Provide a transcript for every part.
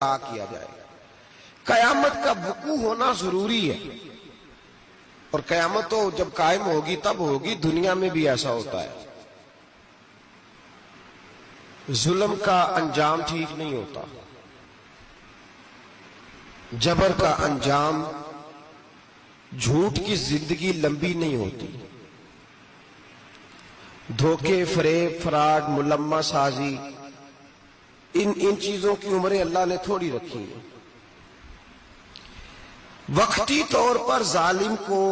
کیا جائے گا۔ قیامت کا وقوع ہونا ضروری ہے، اور قیامت تو جب قائم ہوگی تب ہوگی، دنیا میں بھی ایسا ہوتا ہے۔ ظلم کا انجام ٹھیک نہیں ہوتا، جبر کا انجام، جھوٹ کی زندگی لمبی نہیں ہوتی، دھوکے، فریب، فراڈ، ملمہ سازی، ان چیزوں کی عمریں اللہ نے تھوڑی رکھی ہیں۔ وقتی طور پر ظالم کو،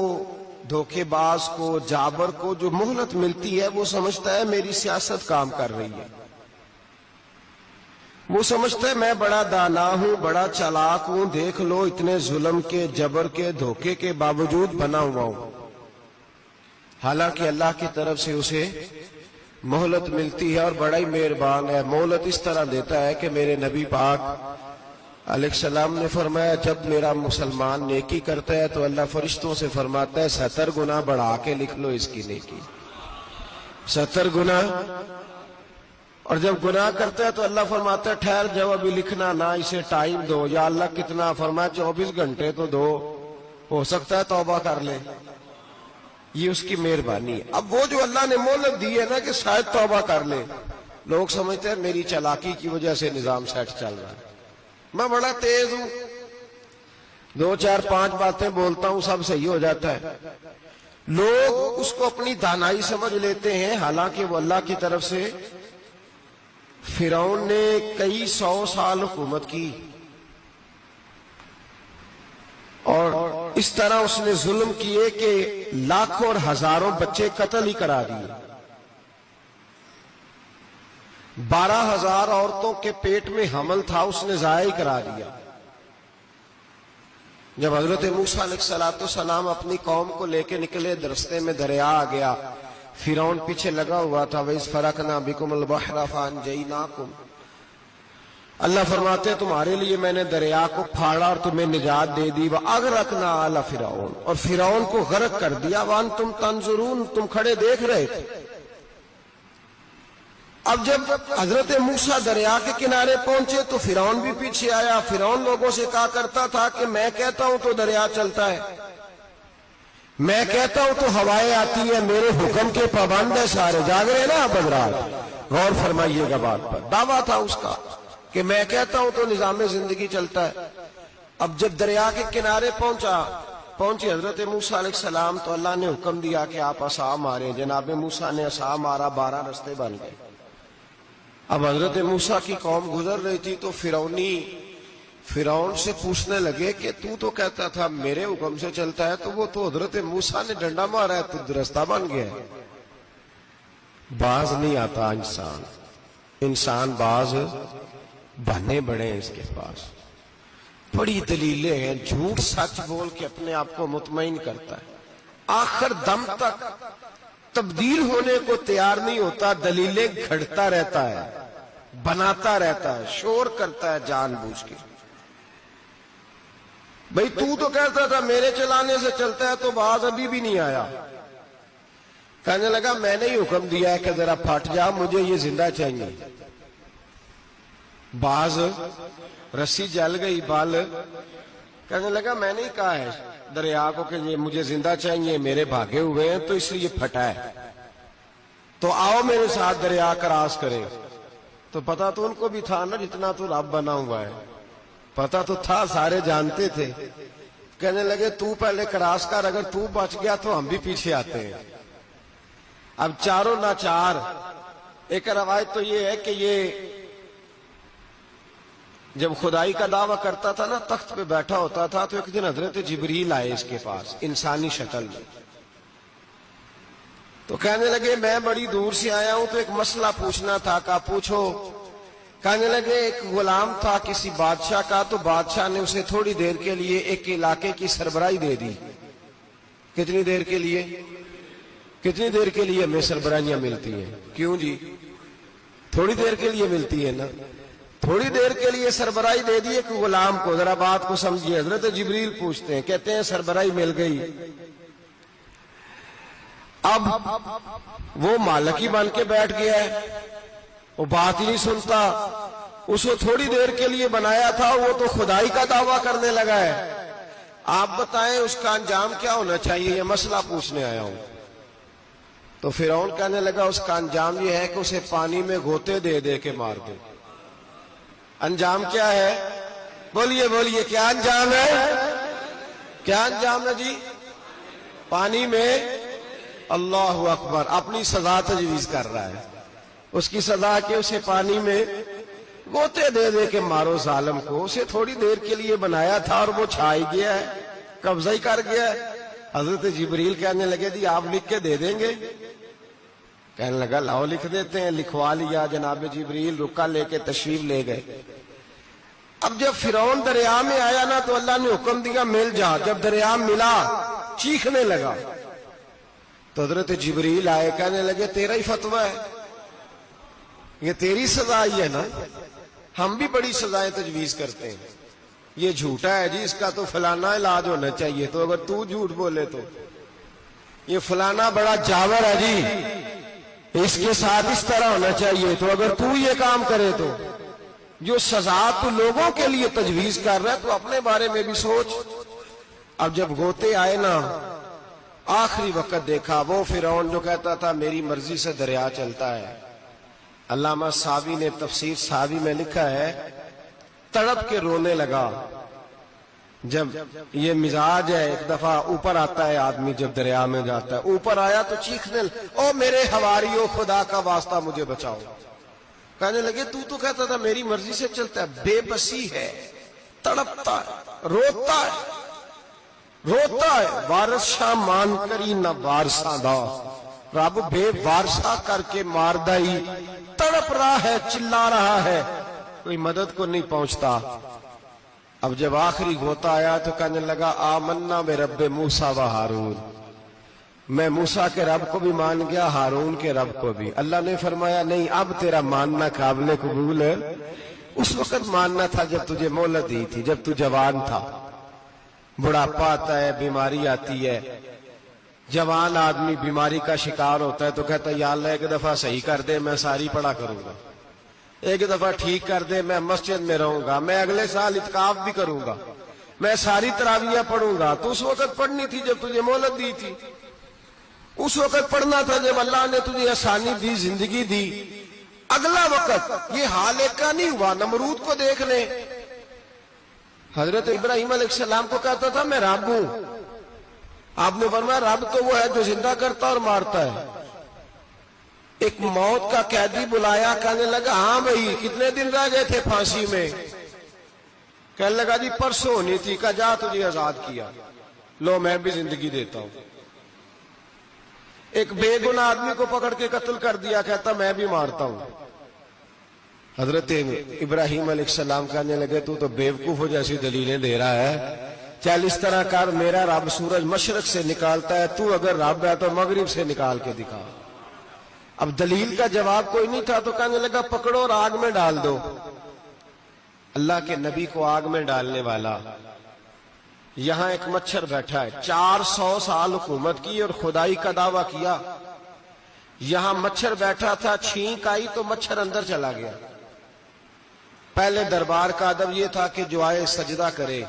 دھوکے باز کو، جابر کو جو مہلت ملتی ہے، وہ سمجھتا ہے میری سیاست کام کر رہی ہے، وہ سمجھتا ہے میں بڑا دانا ہوں، بڑا چالاک ہوں، دیکھ لو اتنے ظلم کے، جبر کے، دھوکے کے باوجود بنا ہوا ہوں۔ حالانکہ اللہ کی طرف سے اسے مہلت ملتی ہے، اور بڑا ہی مہربان ہے۔ مہلت اس طرح دیتا ہے کہ میرے نبی پاک علیہ السلام نے فرمایا، جب میرا مسلمان نیکی کرتا ہے تو اللہ فرشتوں سے فرماتا ہے 70 گنا بڑھا کے لکھ لو اس کی نیکی، 70 گنا۔ اور جب گناہ کرتا ہے تو اللہ فرماتا ہے ٹھہر جاؤ، ابھی لکھنا نہ، اسے ٹائم دو۔ یا اللہ کتنا؟ فرمایا 24 گھنٹے تو دو، ہو سکتا ہے توبہ کر لے۔ یہ اس کی مہربانی ہے۔ اب وہ جو اللہ نے مہلت دی ہے نا کہ شاید توبہ کر لے، لوگ سمجھتے ہیں میری چالاکی کی وجہ سے نظام سیٹ چل رہا ہے، میں بڑا تیز ہوں، 2 4 5 باتیں بولتا ہوں سب صحیح ہو جاتا ہے۔ لوگ اس کو اپنی دانائی سمجھ لیتے ہیں، حالانکہ وہ اللہ کی طرف سے۔ فرعون نے کئی 100 سال حکومت کی، اور اس طرح اس نے ظلم کیے کہ لاکھوں اور ہزاروں بچے قتل ہی کرا دیے۔ 12,000 عورتوں کے پیٹ میں حمل تھا، اس نے ضائع کرا دیا۔ جب حضرت موسیٰ علیہ السلام اپنی قوم کو لے کے نکلے، رستے میں دریا آ گیا، فرعون پیچھے لگا ہوا تھا۔ وَإِذْ فَرَقْنَا بِكُمُ الْبَحْرَ فَأَنْجَيْنَاكُمْ، اللہ فرماتے ہیں تمہارے لیے میں نے دریا کو پھاڑا اور تمہیں نجات دے دی۔ وَأَغْرَقْنَا آلَ فِرْعَوْنَ، اور فرعون کو غرق کر دیا۔ وَأَنْتُمْ تَنْظُرُونَ، تم کھڑے دیکھ رہے تھے۔ اب جب حضرت موسیٰ دریا کے کنارے پہنچے تو فرعون بھی پیچھے آیا۔ فرعون لوگوں سے کہا کرتا تھا کہ میں کہتا ہوں تو دریا چلتا ہے، میں کہتا ہوں تو ہوائیں آتی ہیں، میرے حکم کے پابند ہے سارے۔ جاگ رہے نا آپ حضرات، غور فرمائیے گا بات پر۔ دعویٰ تھا اس کا کہ میں کہتا ہوں تو نظام زندگی چلتا ہے۔ اب جب دریا کے کنارے پہنچی حضرت موسیٰ علیہ السلام، تو اللہ نے حکم دیا کہ آپ عصا ماریں۔ جناب موسیٰ نے عصا مارا، 12 رستے بن گئے۔ اب حضرت موسیٰ کی قوم گزر رہی تھی تو فرعون سے پوچھنے لگے کہ تو کہتا تھا میرے حکم سے چلتا ہے، تو وہ تو حضرت موسیٰ نے ڈنڈا مارا ہے تو رستہ بن گیا ہے۔ باز نہیں آتا انسان باز بنے بڑے ہیں اس کے پاس، بڑی دلیلیں ہیں، جھوٹ سچ بول کے اپنے آپ کو مطمئن کرتا ہے، آخر دم تک تبدیل ہونے کو تیار نہیں ہوتا، دلیلیں گھڑتا رہتا ہے، بناتا رہتا ہے، شور کرتا ہے جان بوجھ کے۔ بھئی تو کہتا تھا میرے چلانے سے چلتا ہے، تو باز ابھی بھی نہیں آیا۔ کہنے لگا میں نے ہی حکم دیا ہے کہ ذرا پھٹ جا، مجھے یہ زندہ چاہیے۔ باز رسی جل گئی، بال کہنے لگا میں نے ہی کہا ہے دریا کو کہ یہ مجھے زندہ چاہیے، میرے بھاگے ہوئے ہیں تو اس لیے پھٹا ہے، تو آؤ میرے ساتھ دریا کراس کرے۔ تو پتا تو ان کو بھی تھا نا جتنا تو رب بنا ہوا ہے، پتا تو تھا، سارے جانتے تھے۔ کہنے لگے تو پہلے کراس کر، اگر تو بچ گیا تو ہم بھی پیچھے آتے ہیں۔ اب چاروں ناچار۔ ایک روایت تو یہ ہے کہ یہ جب خدائی کا دعویٰ کرتا تھا نا، تخت پہ بیٹھا ہوتا تھا، تو ایک دن حضرت جبریل آئے اس کے پاس انسانی شکل میں، تو کہنے لگے میں بڑی دور سے آیا ہوں تو ایک مسئلہ پوچھنا تھا۔ کہا پوچھو۔ کہنے لگے ایک غلام تھا کسی بادشاہ کا، تو بادشاہ نے اسے تھوڑی دیر کے لیے ایک علاقے کی سربراہی دے دی۔ کتنی دیر کے لیے ہمیں سربراہیاں ملتی ہیں؟ کیوں جی؟ تھوڑی دیر کے لیے ملتی ہے نا، تھوڑی دیر کے لیے سربراہی دے دی ایک غلام کو۔ ذرا بات کو سمجھیے۔ حضرت جبریل پوچھتے ہیں، کہتے ہیں سربراہی مل گئی، اب وہ مالک ہی بن کے بیٹھ گیا ہے، وہ بات ہی نہیں سنتا، اس کو تھوڑی دیر کے لیے بنایا تھا، وہ تو خدائی کا دعویٰ کرنے لگا ہے۔ آپ بتائیں اس کا انجام کیا ہونا چاہیے، یہ مسئلہ پوچھنے آیا ہوں۔ تو فرعون کہنے لگا اس کا انجام یہ ہے کہ اسے پانی میں غوطے دے دے کے مار دے۔ انجام کیا ہے؟ بولیے بولیے، کیا انجام ہے؟ کیا انجام ہے جی؟ پانی میں، اللہ اکبر، اپنی سزا تجویز کر رہا ہے۔ اس کی سزا کہ اسے پانی میں غوطے دے دے کے مارو ظالم کو۔ اسے تھوڑی دیر کے لیے بنایا تھا اور وہ چھائی گیا ہے، قبضہ ہی کر گیا ہے۔ حضرت جبریل کہنے لگے جی آپ لکھ کے دے دیں گے؟ کہنے لگا لاؤ لکھ دیتے ہیں۔ لکھوا لیا، جناب جبریل رکا لے کے تشریف لے گئے۔ اب جب فرعون دریا میں آیا نا تو اللہ نے حکم دیا مل جا۔ جب دریا ملا چیخنے لگا تو حضرت جبریل آئے، کہنے لگے تیرا ہی فتویٰ ہے، یہ تیری سزا ہی ہے نا، ہم بھی بڑی سزائیں تجویز کرتے ہیں، یہ جھوٹا ہے جی، اس کا تو فلانا علاج ہونا چاہیے، تو اگر تو جھوٹ بولے تو یہ فلانا بڑا جاور ہے جی، اس کے ساتھ اس طرح ہونا چاہیے، تو اگر تو یہ کام کرے تو جو سزا تو لوگوں کے لیے تجویز کر رہا ہے تو اپنے بارے میں بھی سوچ۔ اب جب غوطے آئے نا، آخری وقت دیکھا وہ فرعون جو کہتا تھا میری مرضی سے دریا چلتا ہے۔ علامہ صاوی نے تفسیر صاوی میں لکھا ہے تڑپ کے رونے لگا۔ جب یہ مزاج ہے، ایک دفعہ اوپر آتا ہے آدمی جب دریا میں جاتا ہے، اوپر آیا تو چیخنے او میرے حواریو خدا کا واسطہ مجھے بچاؤ۔ کہنے لگے تو کہتا تھا میری مرضی سے چلتا ہے۔ بے بسی ہے، تڑپتا ہے، روتا ہے، وارث شاہ مان کری نہ وارثہ دا، رب بے وارثہ کر کے مار دائی، تڑپ رہا ہے، چلا رہا ہے، کوئی مدد کو نہیں پہنچتا۔ اب جب آخری غوطہ آیا تو کہنے لگا آمنا برب موسیٰ و ہارون، میں موسیٰ کے رب کو بھی مان گیا، ہارون کے رب کو بھی۔ اللہ نے فرمایا نہیں، اب تیرا ماننا قابل قبول ہے، اس وقت ماننا تھا جب تجھے مہلت دی تھی، جب تو جوان تھا۔ بڑھاپا آتا ہے، بیماری آتی ہے، جوان آدمی بیماری کا شکار ہوتا ہے تو کہتا ہے یا اللہ ایک دفعہ صحیح کر دے، میں ساری پڑھا کروں گا، ایک دفعہ ٹھیک کر دے، میں مسجد میں رہوں گا، میں اگلے سال اعتکاف بھی کروں گا، میں ساری تراویحیں پڑھوں گا۔ تو اس وقت پڑھنی تھی جب تجھے مہلت دی تھی، اس وقت پڑھنا تھا جب اللہ نے تجھے آسانی دی، زندگی دی۔ اگلا وقت یہ حال ایک کا نہیں ہوا۔ نمرود کو دیکھ لیں، حضرت ابراہیم علیہ السلام کو کہتا تھا میں رب ہوں، آپ نے فرمایا رب تو وہ ہے جو زندہ کرتا اور مارتا ہے۔ ایک موت کا قیدی بلایا، کہنے لگا ہاں بھائی کتنے دن رہ گئے تھے پھانسی میں؟ کہنے لگا جی پرسوں ہونی تھی۔ کہا جا تجھے آزاد کیا، لو میں بھی زندگی دیتا ہوں۔ ایک بے گناہ آدمی کو پکڑ کے قتل کر دیا، کہتا میں بھی مارتا ہوں۔ حضرت ابراہیم علیہ السلام کہنے لگے تو بیوقوف جیسی دلیلیں دے رہا ہے، چل اس طرح کر، میرا رب سورج مشرق سے نکالتا ہے، تو اگر رب ہے تو مغرب سے نکال کے دکھا۔ اب دلیل کا جواب کوئی نہیں تھا تو کہنے لگا پکڑو اور آگ میں ڈال دو۔ اللہ کے نبی کو آگ میں ڈالنے والا، یہاں ایک مچھر بیٹھا ہے، 400 سال حکومت کی اور خدائی کا دعویٰ کیا، یہاں مچھر بیٹھا تھا، چھینک آئی تو مچھر اندر چلا گیا۔ پہلے دربار کا ادب یہ تھا کہ جو آئے سجدہ کرے،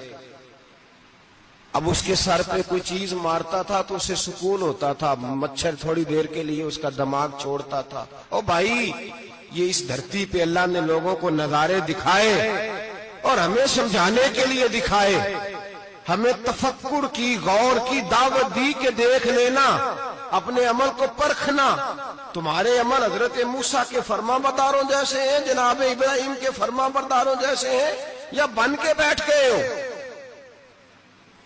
اب اس کے سر پہ کوئی چیز مارتا تھا تو اسے سکون ہوتا تھا، مچھر تھوڑی دیر کے لیے اس کا دماغ چھوڑتا تھا۔ او بھائی یہ اس دھرتی پہ اللہ نے لوگوں کو نظارے دکھائے اور ہمیں سمجھانے کے لیے دکھائے، ہمیں تفکر کی، غور کی دعوت دی کہ دیکھ لینا، اپنے عمل کو پرکھنا۔ تمہارے عمل حضرت موسیٰ کے فرما برداروں جیسے ہیں، جناب ابراہیم کے فرما برداروں جیسے ہیں، یا بن کے بیٹھ گئے ہو؟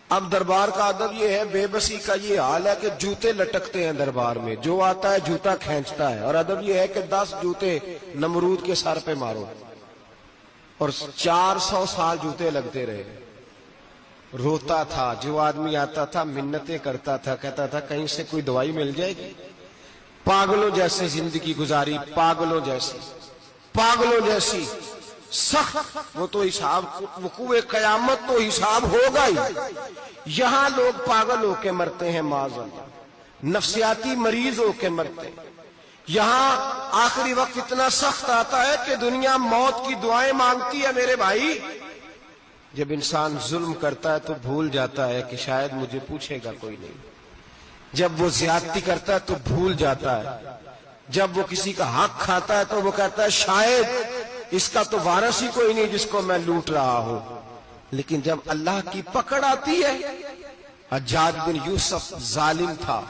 اب دربار کا ادب یہ ہے، بے بسی کا یہ حال ہے کہ جوتے لٹکتے ہیں دربار میں، جو آتا ہے جوتا کھینچتا ہے، اور ادب یہ ہے کہ 10 جوتے نمرود کے سر پہ مارو، اور 400 سال جوتے لگتے رہے۔ روتا تھا، جو آدمی آتا تھا منتیں کرتا تھا، کہتا تھا کہیں سے کوئی دوائی مل جائے گی۔ پاگلوں جیسی زندگی گزاری، پاگلوں جیسی سخت، وہ تو حساب وقوع قیامت تو حساب ہوگا ہی۔ یہاں لوگ پاگل ہو کے مرتے ہیں، معاذ اللہ، نفسیاتی مریض ہو کے مرتے ہیں، یہاں آخری وقت اتنا سخت آتا ہے کہ دنیا موت کی دعائیں مانگتی ہے میرے بھائی. جب انسان ظلم کرتا ہے تو بھول جاتا ہے کہ شاید مجھے پوچھے گا کوئی نہیں. جب وہ زیادتی کرتا ہے تو بھول جاتا ہے. جب وہ کسی کا حق کھاتا ہے تو وہ کہتا ہے شاید اس کا تو وارث ہی کوئی نہیں جس کو میں لوٹ رہا ہوں. لیکن جب اللہ کی پکڑ آتی ہے، حجاج بن یوسف ظالم تھا،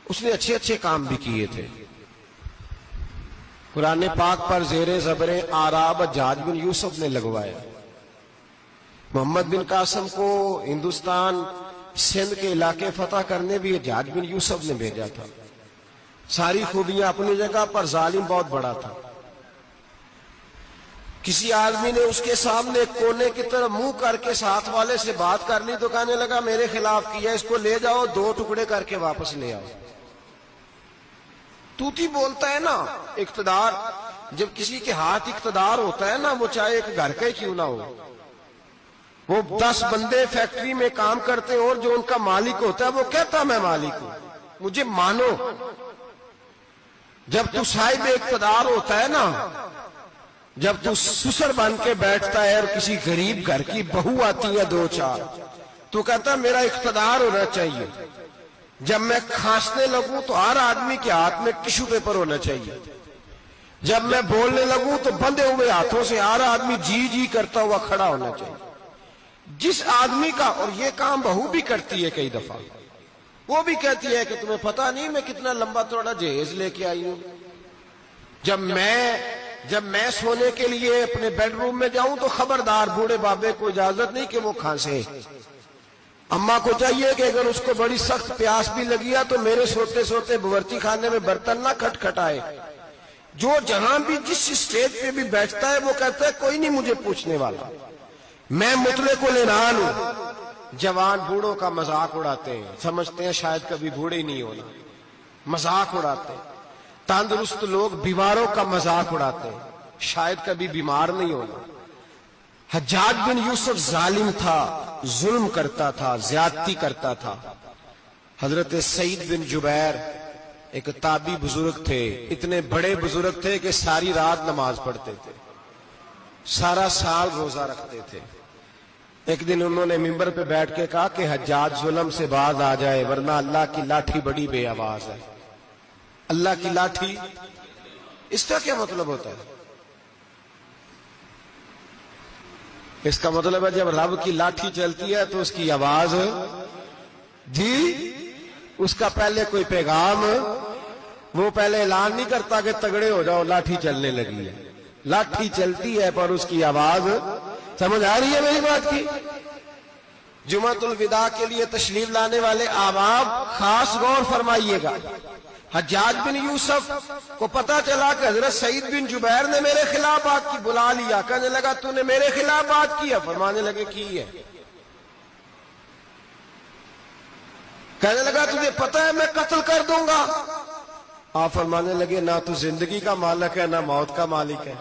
اس نے اچھے اچھے کام بھی کیے تھے. قرآن پاک پر زیر زبریں آراب حجاج بن یوسف نے لگوایا. محمد بن قاسم کو ہندوستان سندھ کے علاقے فتح کرنے بھی حجاج بن یوسف نے بھیجا تھا. ساری خوبیاں اپنی جگہ پر، ظالم بہت بڑا تھا. کسی آدمی نے اس کے سامنے کونے کی طرف منہ کر کے ساتھ والے سے بات کر لی تو کہنے لگا میرے خلاف کیا، اس کو لے جاؤ 2 ٹکڑے کر کے واپس لے آؤ. توتی بولتا ہے نا اقتدار. جب کسی کے ہاتھ اقتدار ہوتا ہے نا، وہ چاہے ایک گھر کا ہی کیوں نہ ہو، وہ 10 بندے فیکٹری میں کام کرتے اور جو ان کا مالک ہوتا ہے وہ کہتا میں مالک ہوں، مجھے مانو. جب تو صاحب اقتدار ہوتا ہے نا، جب تو سسر بن کے بیٹھتا ہے اور کسی غریب گھر کی بہو آتی ہے 2-4 تو کہتا میرا اقتدار ہونا چاہیے. جب میں کھانسنے لگوں تو ہر آدمی کے ہاتھ میں ٹشو پیپر ہونا چاہیے. جب میں بولنے لگوں تو بندھے ہوئے ہاتھوں سے ہر آدمی جی جی کرتا ہوا کھڑا ہونا چاہیے. جس آدمی کا، اور یہ کام بہو بھی کرتی ہے کئی دفعہ، وہ بھی کہتی ہے کہ تمہیں پتا نہیں میں کتنا لمبا چوڑا جہیز لے کے آئی ہوں. جب میں سونے کے لیے اپنے بیڈ روم میں جاؤں تو خبردار بوڑھے بابے کو اجازت نہیں کہ وہ کھانسے. اماں کو چاہیے کہ اگر اس کو بڑی سخت پیاس بھی لگی ہے تو میرے سوتے سوتے باورچی خانے میں برتن نہ کھٹکھٹائے. جو جہاں بھی جس اسٹیج پہ بھی بیٹھتا ہے وہ کہتا ہے کوئی نہیں مجھے پوچھنے والا، میں مطلق العنان ہوں. جوان بوڑھوں کا مذاق اڑاتے ہیں، سمجھتے ہیں شاید کبھی بوڑھے نہیں ہونا، مذاق اڑاتے ہیں. تندرست لوگ بیماروں کا مذاق اڑاتے ہیں، شاید کبھی بیمار نہیں ہونا. حجاج بن یوسف ظالم تھا، ظلم کرتا تھا، زیادتی کرتا تھا. حضرت سعید بن جبیر ایک تابعی بزرگ تھے. اتنے بڑے بزرگ تھے کہ ساری رات نماز پڑھتے تھے، سارا سال روزہ رکھتے تھے. ایک دن انہوں نے ممبر پہ بیٹھ کے کہا کہ حجاج ظلم سے باز آ جائے ورنہ اللہ کی لاٹھی بڑی بے آواز ہے. اللہ کی لاٹھی، اس کا کیا مطلب ہوتا ہے؟ اس کا مطلب ہے جب رب کی لاٹھی چلتی ہے تو اس کی آواز جی، اس کا پہلے کوئی پیغام، وہ پہلے اعلان نہیں کرتا کہ تگڑے ہو جاؤ لاٹھی چلنے لگی ہے. لاٹھی چلتی ہے پر اس کی آواز، سمجھ آ رہی ہے میری بات کی؟ جمعۃ الوداع کے لیے تشریف لانے والے احباب خاص غور فرمائیے گا. حجاج بن یوسف کو پتا چلا کہ حضرت سعید بن جبیر نے میرے خلاف بات کی، بلا لیا. کہنے لگا تو نے میرے خلاف بات کی ہے؟ فرمانے لگے کی ہے. کہنے لگا تجھے پتا ہے میں قتل کر دوں گا؟ آپ فرمانے لگے نہ تو زندگی کا مالک ہے نہ موت کا مالک ہے،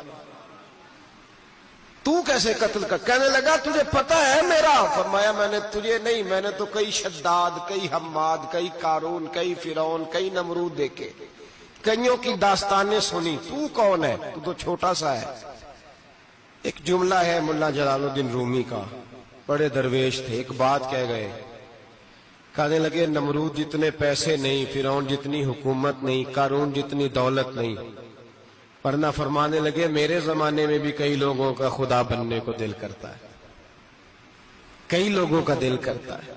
تو کیسے قتل کر؟ کہنے لگا تجھے پتا ہے میرا؟ فرمایا میں نے تجھے نہیں، میں نے تو کئی شداد، کئی حماد، کئی قارون، کئی فرعون، کئی نمرود دیکھے، کئیوں کی داستانیں سنی. تو کون ہے؟ تو تو چھوٹا سا ہے. ایک جملہ ہے ملا جلال الدین رومی کا، بڑے درویش تھے. ایک بات کہہ گئے، کہنے لگے نمرود جتنے پیسے نہیں، فرعون جتنی حکومت نہیں، قارون جتنی دولت نہیں، ورنہ فرمانے لگے میرے زمانے میں بھی کئی لوگوں کا خدا بننے کو دل کرتا ہے، کئی لوگوں کا دل کرتا ہے،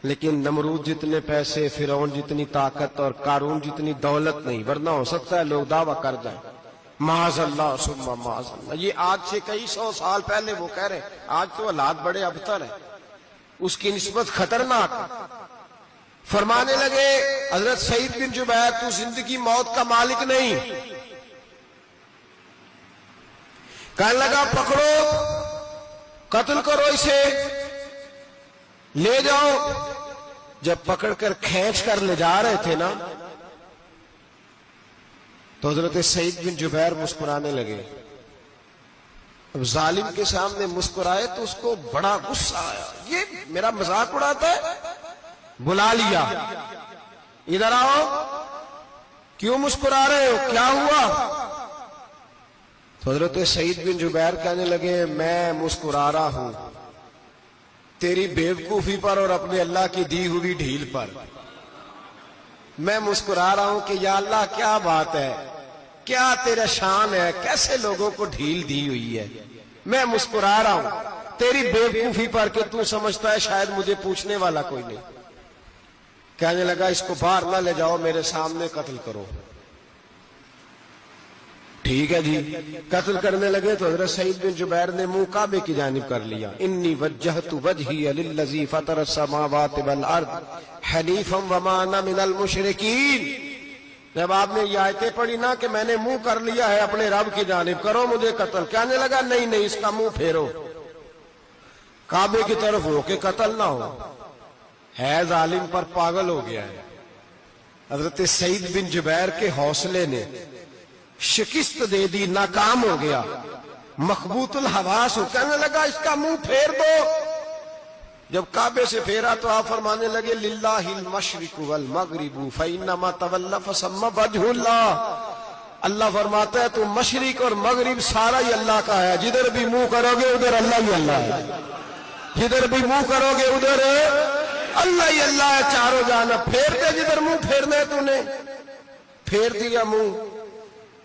لیکن نمرود جتنے پیسے، فرعون جتنی طاقت اور قارون جتنی دولت نہیں، ورنہ ہو سکتا ہے لوگ دعویٰ کر جائیں. معاذ اللہ ثم معاذ اللہ. یہ آج سے کئی 100 سال پہلے وہ کہہ رہے ہیں. آج تو حالات بڑے ابتر ہیں، اس کی نسبت خطرناک. فرمانے لگے حضرت سعید بن جبیر تو زندگی موت کا مالک نہیں. کہنے لگا پکڑو، قتل کرو اسے، لے جاؤ. جب پکڑ کر کھینچ کر لے جا رہے تھے نا تو حضرت سعید بن جبیر مسکرانے لگے. اب ظالم کے سامنے مسکرائے تو اس کو بڑا غصہ آیا، یہ میرا مذاق اڑاتا ہے. بلا لیا، ادھر آؤ. کیوں مسکرا رہے ہو؟ کیا ہوا؟ تو حضرت سعید بن جبیر کہنے لگے میں مسکرا رہا ہوں تیری بیوقوفی پر اور اپنے اللہ کی دی ہوئی ڈھیل پر. میں مسکرا رہا ہوں کہ یا اللہ کیا بات ہے، کیا تیرا شان ہے، کیسے لوگوں کو ڈھیل دی ہوئی ہے. میں مسکرا رہا ہوں تیری بیوقوفی پر کہ تو سمجھتا ہے شاید مجھے پوچھنے والا کوئی نہیں. کہنے لگا اس کو باہر نہ لے جاؤ، میرے سامنے قتل کرو. ٹھیک ہے جی، قتل کرنے لگے تو حضرت سعید بن جبیر نے منہ کعبے کی جانب کر لیا. انی وجہت وجہی للذی فطر السماوات والارض حنیفا وما انا من المشرکین. جب آپ نے یہ آیتیں پڑھی نا کہ میں نے منہ کر لیا ہے اپنے رب کی جانب، کرو مجھے قتل. کہنے لگا نہیں نہیں، اس کا منہ پھیرو، کعبے کی طرف ہو کے قتل نہ ہو. ہے ظالم پر پاگل ہو گیا ہے. حضرت سعید بن جبیر کے حوصلے نے شکست دے دی، ناکام ہو گیا، مخبوط الحواس ہو. کہنے لگا اس کا منہ پھیر دو. جب کعبے سے پھیرا تو آپ فرمانے لگے للہ المشرق والمغرب فإنما تولى فثم وجه اللہ. اللہ فرماتا ہے تو مشرق اور مغرب سارا ہی اللہ کا ہے، جدھر بھی منہ کرو گے ادھر اللہ ہی اللہ ہے، جدھر بھی منہ کرو گے ادھر اللہ ہی اللہ ہے. چاروں جانب پھیر دے، جدھر منہ پھیرنا ہے تو نے پھیر دیا منہ.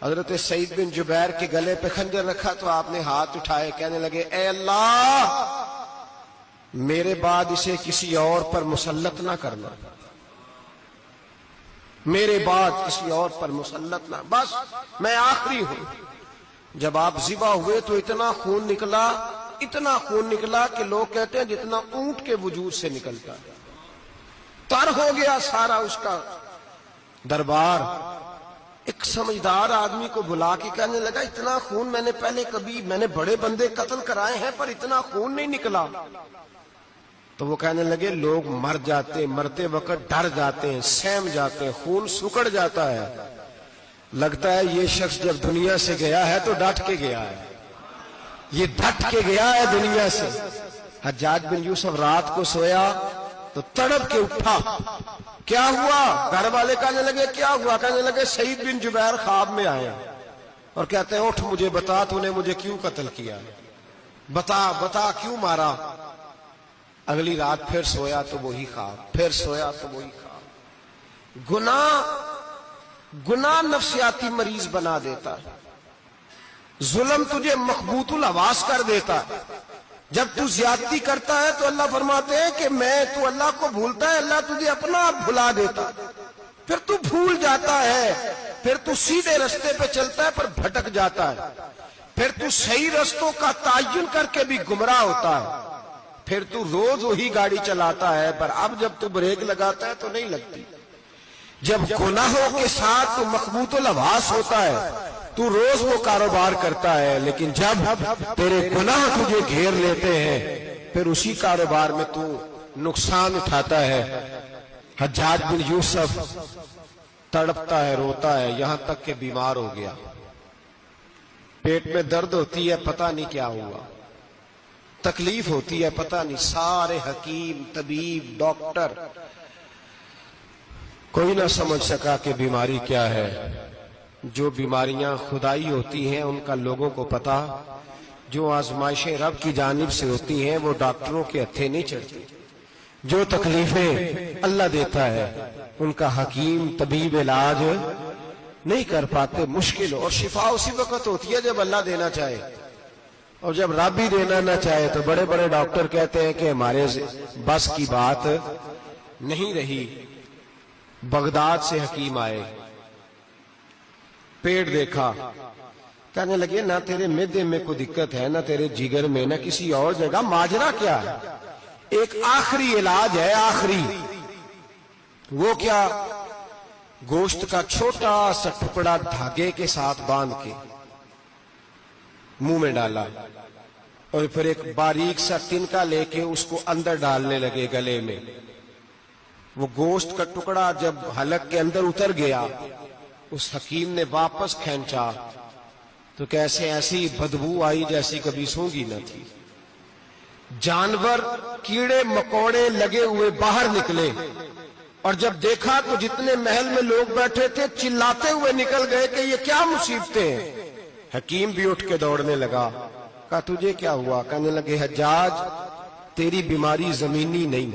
حضرت سعید بن جبیر کے گلے پہ خنجر رکھا تو آپ نے ہاتھ اٹھائے، کہنے لگے اے اللہ میرے بعد اسے کسی اور پر مسلط نہ کرنا، میرے بعد کسی اور پر مسلط نہ، بس میں آخری ہوں. جب آپ ذبح ہوئے تو اتنا خون نکلا کہ لوگ کہتے ہیں جتنا اونٹ کے وجود سے نکلتا ہے. تر ہو گیا سارا اس کا دربار. ایک سمجھدار آدمی کو بلا کے کہنے لگا اتنا خون میں نے بڑے بندے قتل کرائے ہیں پر اتنا خون نہیں نکلا. تو وہ کہنے لگے لوگ مر جاتے، مرتے وقت ڈر جاتے ہیں، سہم جاتے ہیں، خون سکڑ جاتا ہے. لگتا ہے یہ شخص جب دنیا سے گیا ہے تو ڈٹ کے گیا ہے، یہ ڈٹ کے گیا ہے دنیا سے. حجاج بن یوسف رات کو سویا تو تڑپ کے اٹھا. کیا ہوا؟ گھر والے کہنے لگے کیا ہوا؟ کہنے لگے سعید بن جبیر خواب میں آئے اور کہتے ہیں اٹھ مجھے بتا تو نے مجھے کیوں قتل کیا، بتا کیوں مارا. اگلی رات پھر سویا تو وہی خواب، پھر سویا تو وہی خواب. گناہ نفسیاتی مریض بنا دیتا ہے، ظلم تجھے مخبوط الحواس کر دیتا ہے. جب تو زیادتی کرتا ہے تو اللہ فرماتے ہیں کہ تو اللہ کو بھولتا ہے، اللہ تجھے اپنا آپ بھلا دیتا، پھر تو بھول جاتا ہے، پھر تو سیدھے رستے پہ چلتا ہے پر بھٹک جاتا ہے، پھر تو صحیح رستوں کا تعین کر کے بھی گمراہ ہوتا ہے، پھر تو روز وہی گاڑی چلاتا ہے پر اب جب تو بریک لگاتا ہے تو نہیں لگتی. جب گناہوں کے ساتھ تو مخبوط الحواس ہوتا ہے تو روز وہ کاروبار کرتا ہے، لیکن جب تیرے گناہ تجھے گھیر لیتے ہیں پھر اسی کاروبار میں تو نقصان اٹھاتا ہے. حجاج بن یوسف تڑپتا ہے، روتا ہے، یہاں تک کہ بیمار ہو گیا. پیٹ میں درد ہوتی ہے، پتہ نہیں کیا ہوا، تکلیف ہوتی ہے، پتہ نہیں. سارے حکیم، طبیب، ڈاکٹر کوئی نہ سمجھ سکا کہ بیماری کیا ہے. جو بیماریاں خدائی ہوتی ہیں ان کا لوگوں کو پتا، جو آزمائشیں رب کی جانب سے ہوتی ہیں وہ ڈاکٹروں کے ہتھے نہیں چڑھتی. جو تکلیفیں اللہ دیتا ہے ان کا حکیم طبیب علاج نہیں کر پاتے، مشکل ہو. اور شفا اسی وقت ہوتی ہے جب اللہ دینا چاہے، اور جب رب ہی دینا نہ چاہے تو بڑے بڑے ڈاکٹر کہتے ہیں کہ ہمارے بس کی بات نہیں رہی. بغداد سے حکیم آئے، پیٹ دیکھا، کہنے لگے نہ تیرے معدے میں کوئی دقت ہے، نہ تیرے جگر میں، نہ کسی اور جگہ، ماجرا کیا ہے؟ ایک آخری علاج ہے، آخری. وہ کیا؟ گوشت کا چھوٹا سا ٹکڑا دھاگے کے ساتھ باندھ کے منہ میں ڈالا اور پھر ایک باریک سا تنکا لے کے اس کو اندر ڈالنے لگے گلے میں. وہ گوشت کا ٹکڑا جب حلق کے اندر اتر گیا اس حکیم نے واپس کھینچا تو کیسے ایسی بدبو آئی جیسی کبھی سونگی نہ تھی. جانور کیڑے مکوڑے لگے ہوئے باہر نکلے. اور جب دیکھا تو جتنے محل میں لوگ بیٹھے تھے چلاتے ہوئے نکل گئے کہ یہ کیا مصیبتیں ہیں۔ حکیم بھی اٹھ کے دوڑنے لگا، کہا تجھے کیا ہوا؟ کہنے لگے حجاج تیری بیماری زمینی نہیں،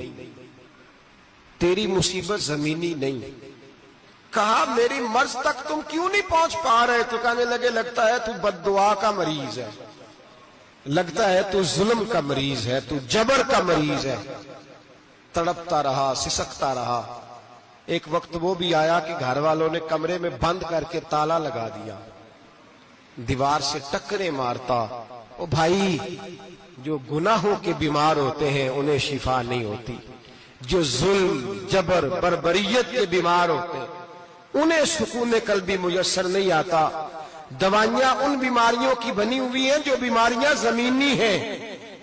تیری مصیبت زمینی نہیں۔ کہا میری مرض تک تم کیوں نہیں پہنچ پا رہے؟ تو کہنے لگے لگتا ہے تو بد دعا کا مریض ہے، لگتا ہے تو ظلم کا مریض ہے، تو جبر کا مریض ہے۔ تڑپتا رہا، سسکتا رہا۔ ایک وقت وہ بھی آیا کہ گھر والوں نے کمرے میں بند کر کے تالا لگا دیا، دیوار سے ٹکرے مارتا۔ او بھائی، جو گناہوں کے بیمار ہوتے ہیں انہیں شفا نہیں ہوتی، جو ظلم، جبر، بربریت کے بیمار ہوتے ہیں انہیں سکون قلبی میسر نہیں آتا۔ دوائیاں ان بیماریوں کی بنی ہوئی ہیں جو بیماریاں زمینی ہیں،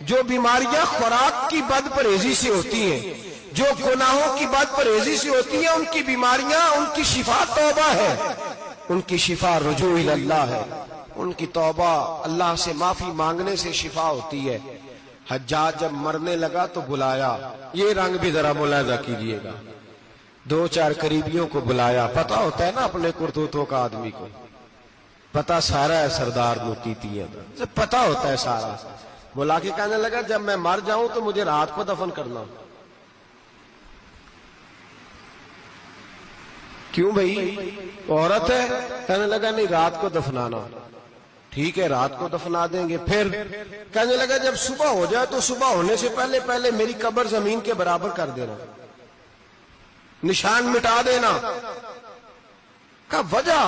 جو بیماریاں خوراک کی بد پرہیزی سے ہوتی ہیں، جو گناہوں کی بد پرہیزی سے ہوتی ہیں، ان کی بیماریاں، ان کی شفا توبہ ہے، ان کی شفا رجوع اللہ ہے، ان کی توبہ اللہ سے معافی مانگنے سے شفا ہوتی ہے۔ حجاج جب مرنے لگا تو بلایا، یہ رنگ بھی ذرا ملاحظہ کیجئے گا، دو چار قریبیوں کو بلایا۔ پتہ ہوتا ہے نا اپنے کرتوتوں کا آدمی کو، پتہ سارا ہے سردار موتی ہے، پتہ ہوتا ہے سارا۔ بلا کے کہنے لگا جب میں مر جاؤں تو مجھے رات کو دفن کرنا۔ کیوں بھائی، عورت ہے؟ کہنے لگا نہیں، رات کو دفنانا۔ ٹھیک ہے، رات کو دفنا دیں گے۔ پھر کہنے لگا جب صبح ہو جائے تو صبح ہونے سے پہلے پہلے میری قبر زمین کے برابر کر دینا، نشان مٹا دینا۔ کہا وجہ؟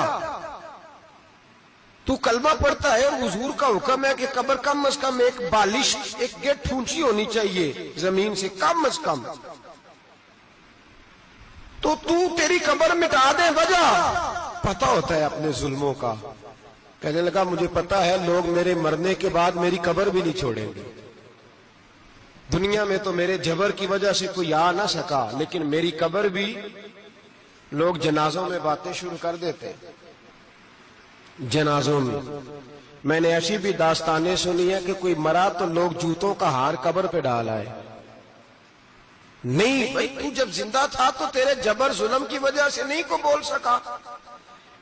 تو کلمہ پڑھتا ہے اور حضور کا حکم ہے کہ قبر کم از کم ایک بالش، ایک گیٹ اونچی ہونی چاہیے زمین سے کم از کم، تو تیری قبر مٹا دے۔ وجہ؟ پتہ ہوتا ہے اپنے ظلموں کا۔ کہنے لگا مجھے پتہ ہے لوگ میرے مرنے کے بعد میری قبر بھی نہیں چھوڑیں گے، دنیا میں تو میرے جبر کی وجہ سے کوئی آ نہ سکا، لیکن میری قبر بھی لوگ جنازوں میں باتیں شروع کر دیتے۔ جنازوں میں نے ایسی بھی داستانیں سنی ہے کہ کوئی مرا تو لوگ جوتوں کا ہار قبر پہ ڈال آئے۔ نہیں بھائی، تو جب زندہ تھا تو تیرے جبر ظلم کی وجہ سے نہیں کو بول سکا۔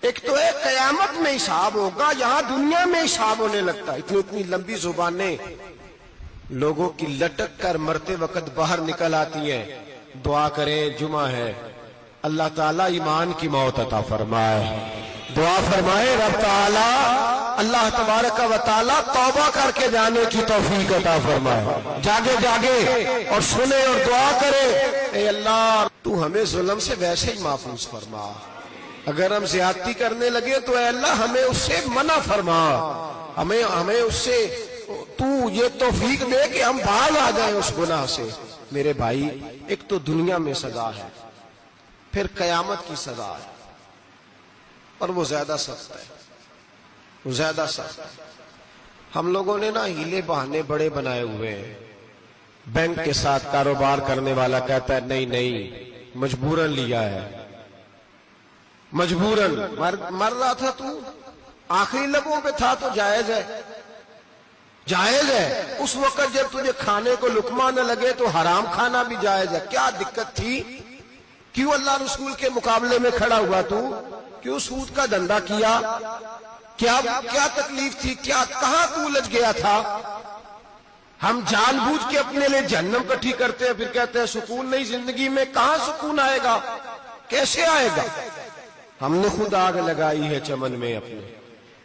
ایک تو ہے قیامت میں حساب ہوگا، یہاں دنیا میں حساب ہونے لگتا۔ اتنی لمبی زبانیں لوگوں کی لٹک کر مرتے وقت باہر نکل آتی ہیں۔ دعا کریں، جمعہ ہے، اللہ تعالیٰ ایمان کی موت عطا فرمائے۔ دعا فرمائے رب تعالیٰ، اللہ تبارک و تعالیٰ توبہ کر کے جانے کی توفیق عطا فرمائے۔ جاگے جاگے اور سنے اور دعا کرے، اے اللہ تو ہمیں ظلم سے ویسے ہی محفوظ فرما، اگر ہم زیادتی کرنے لگے تو اے اللہ ہمیں اس سے منع فرما، ہمیں اس سے تو یہ توفیق دے کہ ہم باز آ جائیں اس گناہ سے۔ میرے بھائی، ایک تو دنیا میں سزا ہے، پھر قیامت کی سزا ہے، اور وہ زیادہ سخت ہے، وہ زیادہ سخت ہے۔ ہم لوگوں نے نا ہیلے بہانے بڑے بنائے ہوئے ہیں۔ بینک کے ساتھ کاروبار کرنے والا کہتا ہے نہیں نہیں، مجبوراً لیا ہے، مجبوراً مر رہا تھا تو آخری لبوں پہ تھا تو جائز ہے، جائز ہے۔ اس وقت جب تجھے کھانے کو لقمہ نہ لگے تو حرام کھانا بھی جائز ہے۔ کیا دقت تھی؟ کیوں اللہ رسول کے مقابلے میں کھڑا ہوا تو؟ کیوں سود کا دھندا کیا؟ کیا تکلیف تھی؟ کہاں تو الجھ گیا تھا؟ ہم جان بوجھ کے اپنے لیے جہنم کٹھی کرتے ہیں، پھر کہتے ہیں سکون نہیں زندگی میں۔ کہاں سکون آئے گا؟ کیسے آئے گا؟ ہم نے خود آگ لگائی ہے چمن میں اپنے۔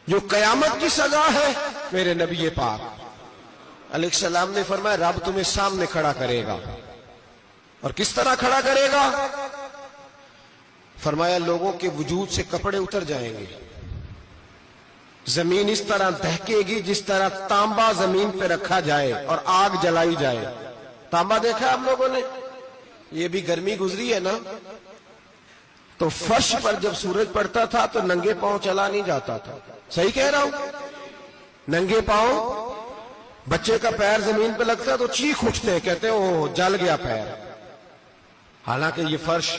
جو قیامت کی سزا ہے، میرے نبی پاک علیہ السلام نے فرمایا رب تمہیں سامنے کھڑا کرے گا۔ اور کس طرح کھڑا کرے گا؟ فرمایا لوگوں کے وجود سے کپڑے اتر جائیں گے، زمین اس طرح دہکے گی جس طرح تانبا زمین پہ رکھا جائے اور آگ جلائی جائے۔ تانبا دیکھا ہے آپ لوگوں نے؟ یہ بھی گرمی گزری ہے نا، تو فرش پر جب سورج پڑتا تھا تو ننگے پاؤں چلا نہیں جاتا تھا۔ صحیح کہہ رہا ہوں؟ ننگے پاؤں، بچے کا پیر زمین پہ لگتا ہے تو چیخ اٹھتے ہیں، کہتے ہیں اوہ جل گیا پیر، حالانکہ یہ فرش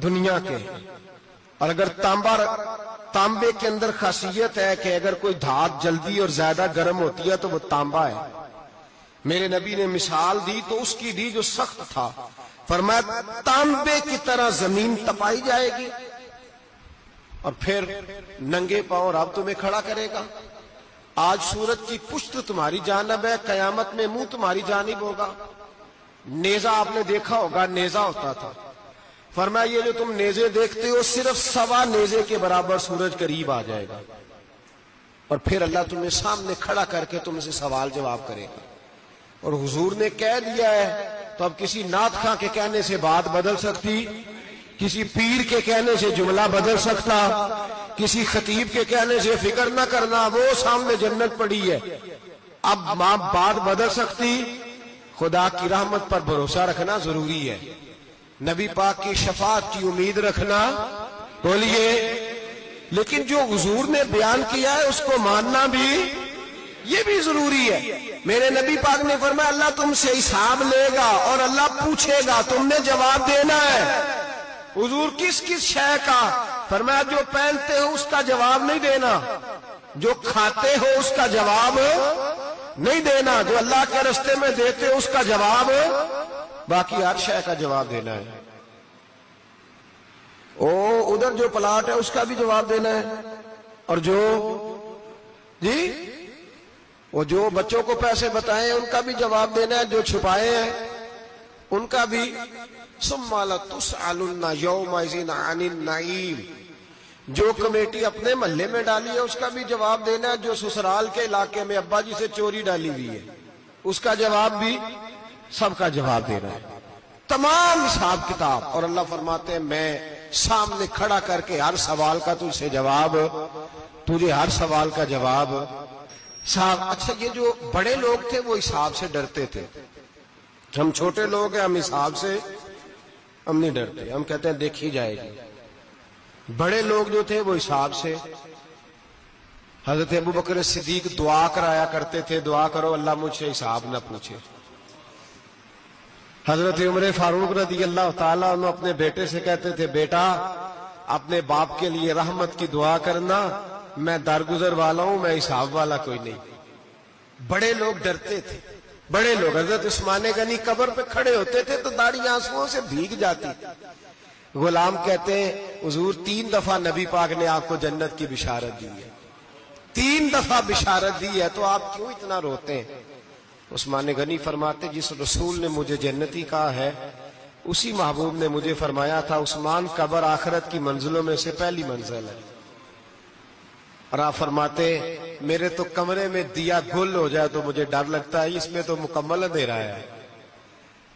دنیا کے ہیں۔ اور اگر تانبے کے اندر خاصیت ہے کہ اگر کوئی دھات جلدی اور زیادہ گرم ہوتی ہے تو وہ تانبا ہے، میرے نبی نے مثال دی تو اس کی دی جو سخت تھا، فرمایا تانبے کی طرح زمین تپائی جائے گی اور پھر ننگے پاؤں رب تمہیں کھڑا کرے گا. آج سورج کی پشت تمہاری جانب ہے، قیامت میں منہ تمہاری جانب ہوگا. نیزہ آپ نے دیکھا ہوگا، نیزہ ہوتا تھا. فرمایا یہ جو تم نیزے دیکھتے ہو صرف سوا نیزے کے برابر سورج قریب آ جائے گا اور پھر اللہ تمہیں سامنے کھڑا کر کے تم سے سوال جواب کرے گا. اور حضور نے کہہ دیا ہے تو اب کسی نعت خواں کے کہنے سے بات بدل سکتی، کسی پیر کے کہنے سے جملہ بدل سکتا، کسی خطیب کے کہنے سے فکر نہ کرنا وہ سامنے جنت پڑی ہے، اب بات بدل سکتی. خدا کی رحمت پر بھروسہ رکھنا ضروری ہے، نبی پاک کی شفاعت کی امید رکھنا. بولیے. لیکن جو حضور نے بیان کیا ہے اس کو ماننا بھی یہ بھی ضروری ہے. میرے نبی پاک نے فرمایا اللہ تم سے حساب لے گا اور اللہ پوچھے گا، تم نے جواب دینا ہے. حضور کس کس شے کا؟ فرمایا جو پہنتے ہو اس کا جواب نہیں دینا، جو کھاتے ہو اس کا جواب نہیں دینا، جو اللہ کے راستے میں دیتے ہو اس کا جواب، باقی ہر شے کا جواب دینا ہے. ادھر جو پلاٹ ہے اس کا بھی جواب دینا ہے، اور جو بچوں کو پیسے بتائیں ان کا بھی جواب دینا ہے، جو چھپائے ہیں ان کا بھی. ثم لتسألن یومئذ عن النعیم. جو کمیٹی اپنے محلے میں ڈالی ہے اس کا بھی جواب دینا ہے، جو سسرال کے علاقے میں ابا جی سے چوری ڈالی ہوئی ہے اس کا جواب بھی، سب کا جواب دینا ہے. تمام حساب کتاب. اور اللہ فرماتے ہیں میں سامنے کھڑا کر کے ہر سوال کا تجھ سے جواب، تجھے ہر سوال کا جواب. اچھا یہ جو بڑے لوگ تھے وہ حساب سے ڈرتے تھے، ہم چھوٹے لوگ ہیں ہم حساب سے ہم نہیں ڈرتے، ہم کہتے ہیں دیکھی جائے گی. بڑے لوگ جو تھے وہ حساب سے. حضرت ابوبکر صدیق دعا کرایا کرتے تھے، دعا کرو اللہ مجھ سے حساب نہ پوچھے. حضرت عمر فاروق رضی اللہ تعالیٰ عنہ اپنے بیٹے سے کہتے تھے بیٹا اپنے باپ کے لیے رحمت کی دعا کرنا، میں درگزر والا ہوں، میں حساب والا کوئی نہیں. بڑے لوگ ڈرتے تھے، بڑے لوگ. حضرت عثمان غنی قبر پہ کھڑے ہوتے تھے تو داڑھی آنسوؤں سے بھیگ جاتی. غلام کہتے ہیں حضور 3 دفعہ نبی پاک نے آپ کو جنت کی بشارت دی ہے، 3 دفعہ بشارت دی ہے تو آپ کیوں اتنا روتے ہیں؟ عثمان غنی فرماتے جس رسول نے مجھے جنتی کہا ہے اسی محبوب نے مجھے فرمایا تھا عثمان قبر آخرت کی منزلوں میں سے پہلی منزل ہے. اور آپ فرماتے میرے تو کمرے میں دیا گل ہو جائے تو مجھے ڈر لگتا ہے، اس میں تو مکمل اندھیرا ہے.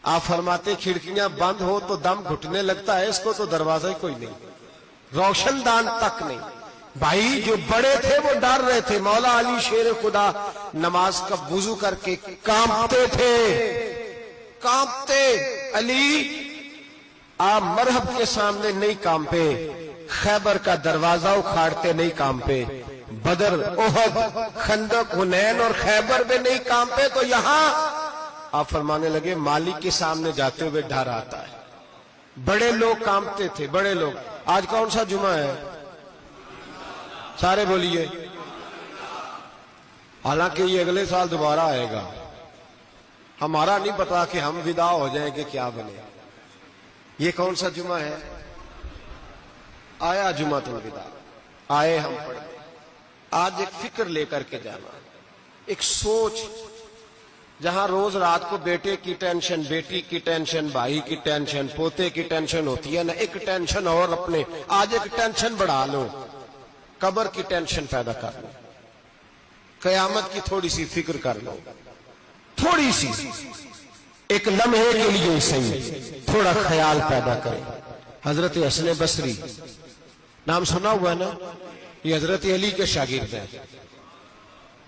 آپ فرماتے کھڑکیاں بند ہو تو دم گھٹنے لگتا ہے، اس کو تو دروازہ ہی کوئی نہیں، روشن دان تک نہیں. بھائی جو بڑے تھے وہ ڈر رہے تھے. مولا علی شیر خدا نماز کا وضو کر کے کانپتے تھے، کانپتے. علی آپ مرحب کے سامنے نہیں کانپے، خیبر کا دروازہ اکھاڑتے نہیں کانپے، بدر احد خندق حنین اور خیبر میں نہیں کانپے. تو یہاں آپ فرمانے لگے مالک کے سامنے جاتے ہوئے ڈر آتا ہے. بڑے لوگ کانپتے تھے، بڑے لوگ. آج کون سا جمعہ ہے؟ سارے بولیے. حالانکہ یہ اگلے سال دوبارہ آئے گا، ہمارا نہیں پتا کہ ہم ودا ہو جائیں کہ کیا بنے. یہ کون سا جمعہ ہے؟ آیا جمعہ تو ودا، آئے ہم پڑھے. آج ایک فکر لے کر کے جانا، ایک سوچ. جہاں روز رات کو بیٹے کی ٹینشن، بیٹی کی ٹینشن، بھائی کی ٹینشن، پوتے کی ٹینشن ہوتی ہے نا، ایک ٹینشن اور اپنے آج ایک ٹینشن بڑھا لو، قبر کی ٹینشن پیدا کر لو، قیامت کی تھوڑی سی فکر کر لو، تھوڑی سی ایک لمحے کے لیے صحیح تھوڑا خیال پیدا کرے. حضرت حسن بصری نام سنا ہوا ہے نا، یہ حضرت علی کے شاگرد ہیں.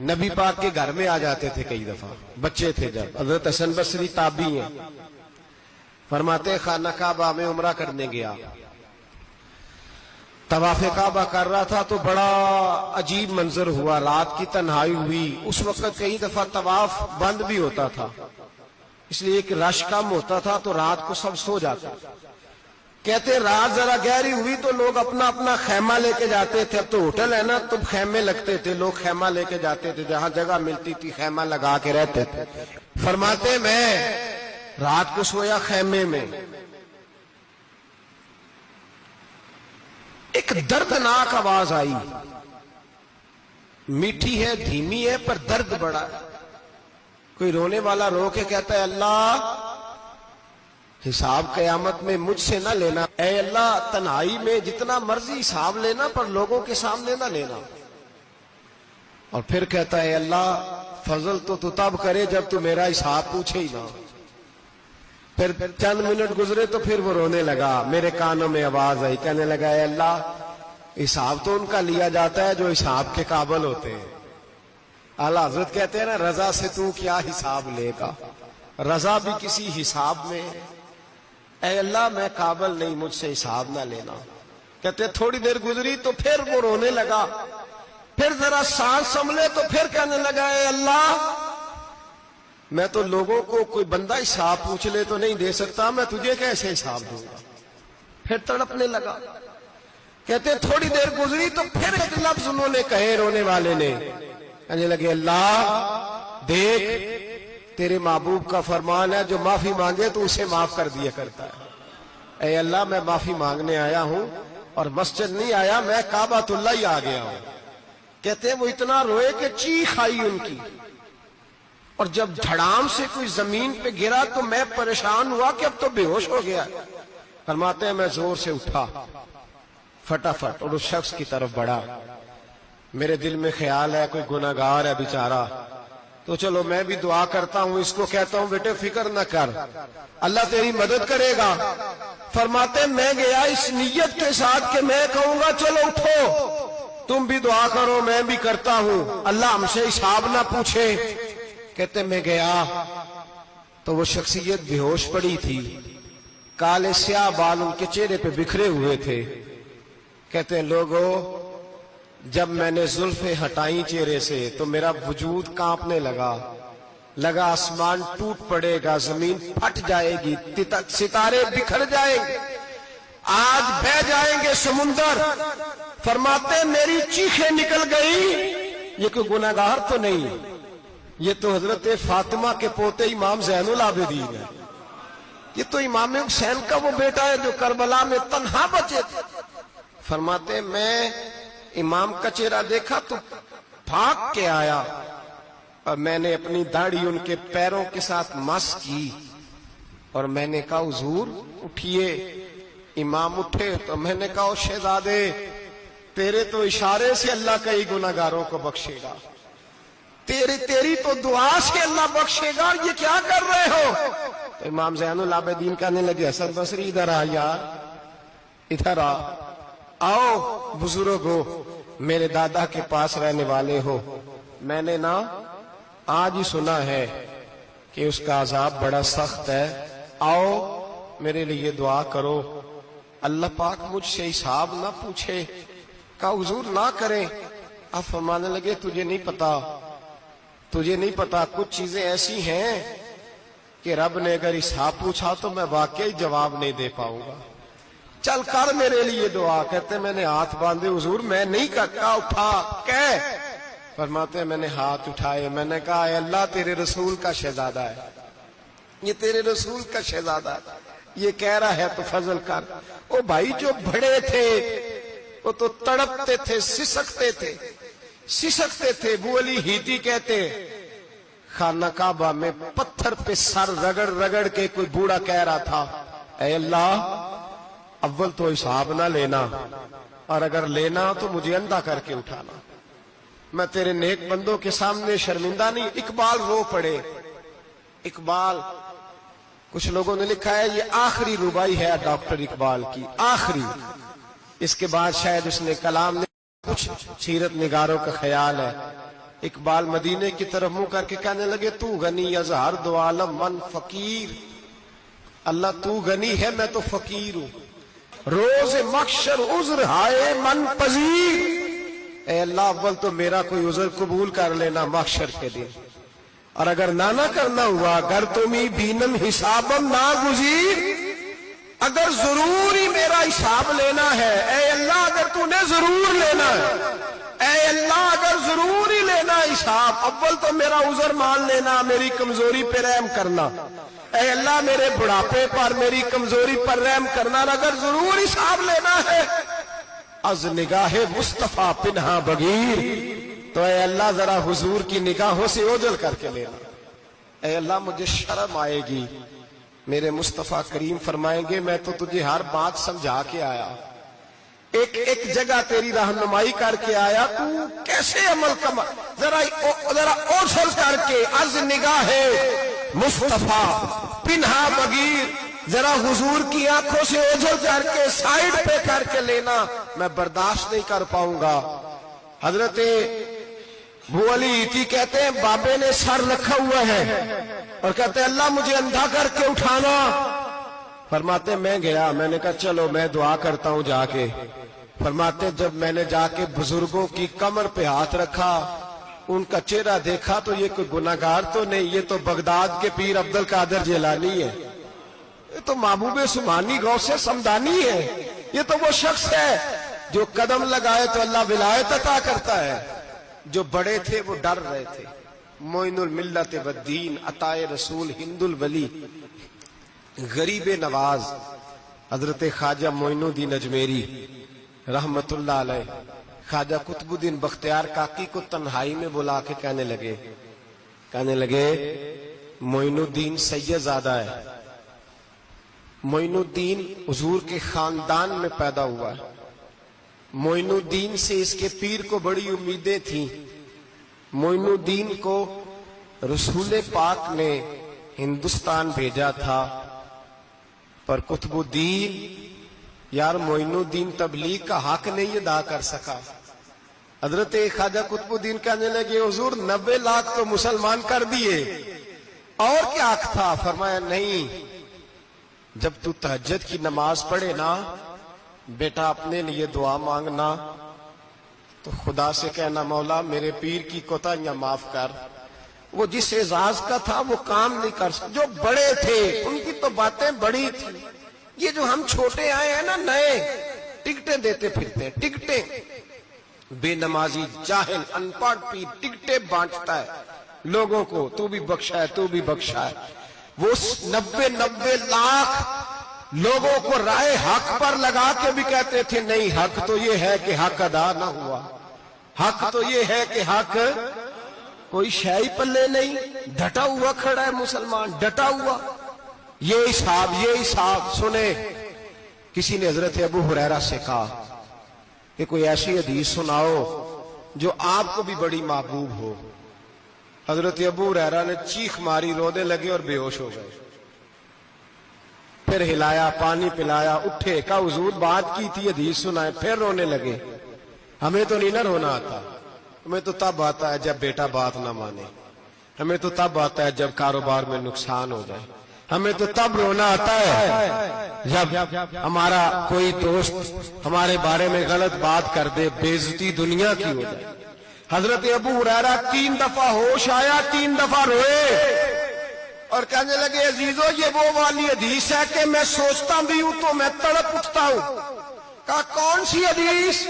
نبی پاک کے گھر میں آ جاتے تھے کئی دفعہ، بچے تھے جب. حضرت حسن بصری تابعی ہیں. فرماتے خانہ کعبہ میں عمرہ کرنے گیا، طواف کعبہ کر رہا تھا تو بڑا عجیب منظر ہوا. رات کی تنہائی ہوئی. اس وقت کئی دفعہ طواف بند بھی ہوتا تھا، اس لیے ایک رش کم ہوتا تھا تو رات کو سب سو جاتے. کہتے رات ذرا گہری ہوئی تو لوگ اپنا اپنا خیمہ لے کے جاتے تھے. اب تو ہوٹل ہے نا تو خیمے لگتے تھے، لوگ خیمہ لے کے جاتے تھے، جہاں جگہ ملتی تھی خیمہ لگا کے رہتے تھے. فرماتے میں رات کو سویا خیمے میں، ایک دردناک آواز آئی، میٹھی ہے، دھیمی ہے، پر درد بڑا ہے۔ کوئی رونے والا رو کے کہتا ہے اللہ حساب قیامت میں مجھ سے نہ لینا، اے اللہ تنہائی میں جتنا مرضی حساب لینا پر لوگوں کے سامنے نہ لینا۔ اور پھر کہتا ہے اللہ فضل تو تب کرے جب تو میرا حساب پوچھے ہی نہ۔ پھر چند منٹ گزرے تو پھر وہ رونے لگا، میرے کانوں میں آواز آئی، کہنے لگا اے اللہ حساب تو ان کا لیا جاتا ہے جو حساب کے قابل ہوتے ہیں۔ اعلیٰ حضرت کہتے ہیں نا رضا سے تو کیا حساب لے گا، رضا بھی کسی حساب میں ہے۔ اے اللہ میں قابل نہیں، مجھ سے حساب نہ لینا۔ کہتے تھوڑی دیر گزری تو پھر وہ رونے لگا، پھر ذرا سانس سنبھلے تو پھر کہنے لگا اے اللہ میں تو لوگوں کو کوئی بندہ حساب پوچھ لے تو نہیں دے سکتا، میں تجھے کیسے حساب دوں گا۔ پھر تڑپنے لگا۔ کہتے تھوڑی دیر گزری تو پھر ایک لفظ انہوں نے کہے رونے والے نے، کہنے لگے اللہ دیکھ تیرے محبوب کا فرمان ہے جو معافی مانگے تو اسے معاف کر دیا کرتا ہے۔ اے اللہ میں معافی مانگنے آیا ہوں اور مسجد نہیں آیا، میں کعبۃ اللہ ہی آ گیا ہوں۔ کہتے وہ اتنا روئے کہ چیخ آئی ان کی، اور جب دھڑام سے کوئی زمین پہ گرا تو میں پریشان ہوا کہ اب تو بے ہوش ہو گیا۔ فرماتے ہیں میں زور سے اٹھا فٹافٹ اور اس شخص کی طرف بڑھا۔ میرے دل میں خیال ہے کوئی گناہگار ہے بیچارہ، تو چلو میں بھی دعا کرتا ہوں، اس کو کہتا ہوں بیٹے فکر نہ کر، اللہ تیری مدد کرے گا۔ فرماتے میں گیا اس نیت کے ساتھ کہ میں کہوں گا چلو اٹھو تم بھی دعا کرو، میں بھی کرتا ہوں، اللہ ہم سے حساب نہ پوچھے۔ کہتے میں گیا تو وہ شخصیت بے ہوش پڑی تھی، کالے سیاہ بال ان کے چہرے پہ بکھرے ہوئے تھے۔ کہتے ہیں لوگوں جب میں نے زلفیں ہٹائیں چہرے سے تو میرا وجود کانپنے لگا آسمان ٹوٹ پڑے گا، زمین پھٹ جائے گی، ستارے بکھر جائیں گے، آج بہہ جائیں گے سمندر۔ فرماتے میری چیخیں نکل گئی، یہ کوئی گناہگار تو نہیں، یہ تو حضرت فاطمہ کے پوتے امام زین العابدین ہے، یہ تو امام حسین کا وہ بیٹا ہے جو کربلا میں تنہا بچے تھے۔ فرماتے میں امام کا چہرہ دیکھا تو بھاگ کے آیا، اور میں نے اپنی داڑھی ان کے پیروں کے ساتھ مس کی، اور میں نے کہا حضور اٹھیے۔ امام اٹھے تو میں نے کہا شہزادے تیرے تو اشارے سے اللہ کئی گناہگاروں کو بخشے گا، تیری تو دعا سے اللہ بخشے گا، یہ کیا کر رہے ہو؟ تو امام زین العابدین کہنے لگے حسن بصری ادھر آ یار، ادھر آؤ بزرگو، میرے دادا کے پاس رہنے والے ہو، میں نے نا آج ہی سنا ہے کہ اس کا عذاب بڑا سخت ہے، آؤ میرے لیے دعا کرو، اللہ پاک مجھ سے حساب نہ پوچھے۔ کہا حضور نہ کریں۔ اب فرمانے لگے تجھے نہیں پتا کچھ چیزیں ایسی ہیں کہ رب نے اگر حساب پوچھا تو میں واقعی جواب نہیں دے پاؤں گا، چل کر میرے لیے دعا۔ کہتے میں نے ہاتھ باندھے حضور میں نہیں کرتا، اٹھا کہہ۔ فرماتے میں نے ہاتھ اٹھائے، میں نے کہا اے اللہ تیرے رسول کا شہزادہ ہے، یہ تیرے رسول کا شہزادہ ہے، یہ کہہ رہا ہے تو فضل کر۔ او بھائی جو بڑے تھے وہ تو تڑپتے تھے، سسکتے تھے۔ ابو علی ہیتی کہتے خانہ کعبہ میں پتھر پہ سر رگڑ رگڑ کے کوئی بوڑھا کہہ رہا تھا اے اللہ اول تو حساب نہ لینا، اور اگر لینا تو مجھے اندھا کر کے اٹھانا، میں تیرے نیک بندوں کے سامنے شرمندہ نہیں۔ اقبال رو پڑے، اقبال کچھ لوگوں نے لکھا ہے یہ آخری ربائی ہے ڈاکٹر اقبال کی، آخری، اس کے بعد شاید اس نے کلام نے کچھ سیرت نگاروں کا خیال ہے۔ اقبال مدینے کی طرف منہ کر کے کہنے لگے تو غنی از ہر دو عالم من فقیر، اللہ تو غنی ہے میں تو فقیر ہوں، روز محشر عذر ہائے من پذیر، اے اللہ اول تو میرا کوئی عذر قبول کر لینا محشر کے دن، اور اگر نہ کرنا ہوا گر تمہیں بینم حسابم نہ گزیر، اگر ضرور ہی میرا حساب لینا ہے، اے اللہ اگر تو نے ضرور لینا ہے، اے اللہ اگر ضرور ہی لینا حساب، اول تو میرا عذر مان لینا، میری کمزوری پہ رحم کرنا، اے اللہ میرے بڑھاپے پر میری کمزوری پر رحم کرنا، اگر ضرور حساب لینا ہے از نگاہ مصطفیٰ پنہا بغیر، تو اے اللہ ذرا حضور کی نگاہوں سے اوجھل کر کے لینا، اے اللہ مجھے شرم آئے گی۔ میرے مصطفیٰ کریم فرمائیں گے میں تو تجھے ہر بات سمجھا کے آیا، ایک ایک جگہ تیری رہنمائی کر کے آیا، تو کیسے عمل کما، ذرا اوجھل کر کے از نگاہ مصطفیٰ پنہا بغیر، ذرا حضور کی آنکھوں سے اوجھل کر کے سائیڈ پہ کر کے لینا، میں برداشت نہیں کر پاؤں گا۔ حضرت ابو علی ایتی کہتے ہیں بابے نے سر رکھا ہوا ہے اور کہتے ہیں اللہ مجھے اندھا کر کے اٹھانا، فرماتے میں گیا، میں نے کہا چلو میں دعا کرتا ہوں جا کے، فرماتے جب میں نے جا کے بزرگوں کی کمر پہ ہاتھ رکھا، ان کا چہرہ دیکھا تو یہ کوئی گناہگار تو نہیں، یہ تو بغداد کے پیر عبد القادر جیلانی ہے، یہ تو محبوب سبحانی غوث سمدانی ہے، یہ تو وہ شخص ہے جو قدم لگائے تو اللہ ولایت عطا کرتا ہے۔ جو بڑے تھے وہ ڈر رہے تھے، معین الملت والدین، عطائے رسول، ہند الولی، غریب نواز حضرت خواجہ معین الدین اجمیری رحمت اللہ علیہ، خواجہ قطب الدین بختیار کاکی کو تنہائی میں بلا کے کہنے لگے معین الدین سید زادہ ہے، معین الدین حضور کے خاندان میں پیدا ہوا ہے، معین الدین سے اس کے پیر کو بڑی امیدیں تھیں، معین الدین کو رسول پاک نے ہندوستان بھیجا تھا، پر قطب الدین یار معین الدین تبلیغ کا حق نہیں ادا کر سکا۔ حضرت خواجہ قطب الدین کہنے لگے حضور 90 لاکھ تو مسلمان کر دیے، اور کیا حق تھا؟ فرمایا نہیں، جب تو تہجد کی نماز پڑھے نا بیٹا اپنے لیے دعا مانگنا تو خدا سے کہنا مولا میرے پیر کی کوتاہیاں معاف کر، وہ جس اعزاز کا تھا وہ کام نہیں کر سکتا، جو بڑے تھے ان کی تو باتیں بڑی تھی، یہ جو ہم چھوٹے آئے ہیں نا نئے، ٹکٹیں دیتے پھرتے ہیں، ٹکٹیں، بے نمازی جاہل ان پڑھ پیر ٹکٹیں بانٹتا ہے لوگوں کو، تو بھی بخشا ہے تو بھی بخشا ہے، وہ 90 لاکھ لوگوں کو رائے حق پر لگا کے بھی کہتے تھے نہیں حق تو یہ ہے کہ حق ادا نہ ہوا، حق تو یہ ہے کہ حق، کوئی شے پلے نہیں، ڈٹا ہوا کھڑا ہے مسلمان، ڈٹا ہوا، یہ حساب سنے۔ کسی نے حضرت ابو ہریرہ سے کہا کہ کوئی ایسی حدیث سناؤ جو آپ کو بھی بڑی محبوب ہو، حضرت ابو ہریرہ نے چیخ ماری، رونے لگے اور بے ہوش ہو گئے، پھر ہلایا پانی پلایا، اٹھے، کہا حضور بات کی تھی حدیث سنائے، پھر رونے لگے۔ ہمیں تو نہیں نہ رونا آتا، ہمیں تو تب آتا ہے جب بیٹا بات نہ مانے، ہمیں تو تب آتا ہے جب کاروبار میں نقصان ہو جائے، ہمیں تو تب رونا آتا ہے جب ہمارا کوئی دوست ہمارے بارے میں غلط بات کر دے، بے عزتی دنیا کی ہو جائے۔ حضرت ابو ہریرہ 3 دفعہ ہوش آیا، 3 دفعہ روئے اور کہنے لگے عزیزو یہ وہ والی حدیث ہے کہ میں سوچتا بھی ہوں تو میں تڑپ اٹھتا ہوں۔ کہا کون سی حدیث؟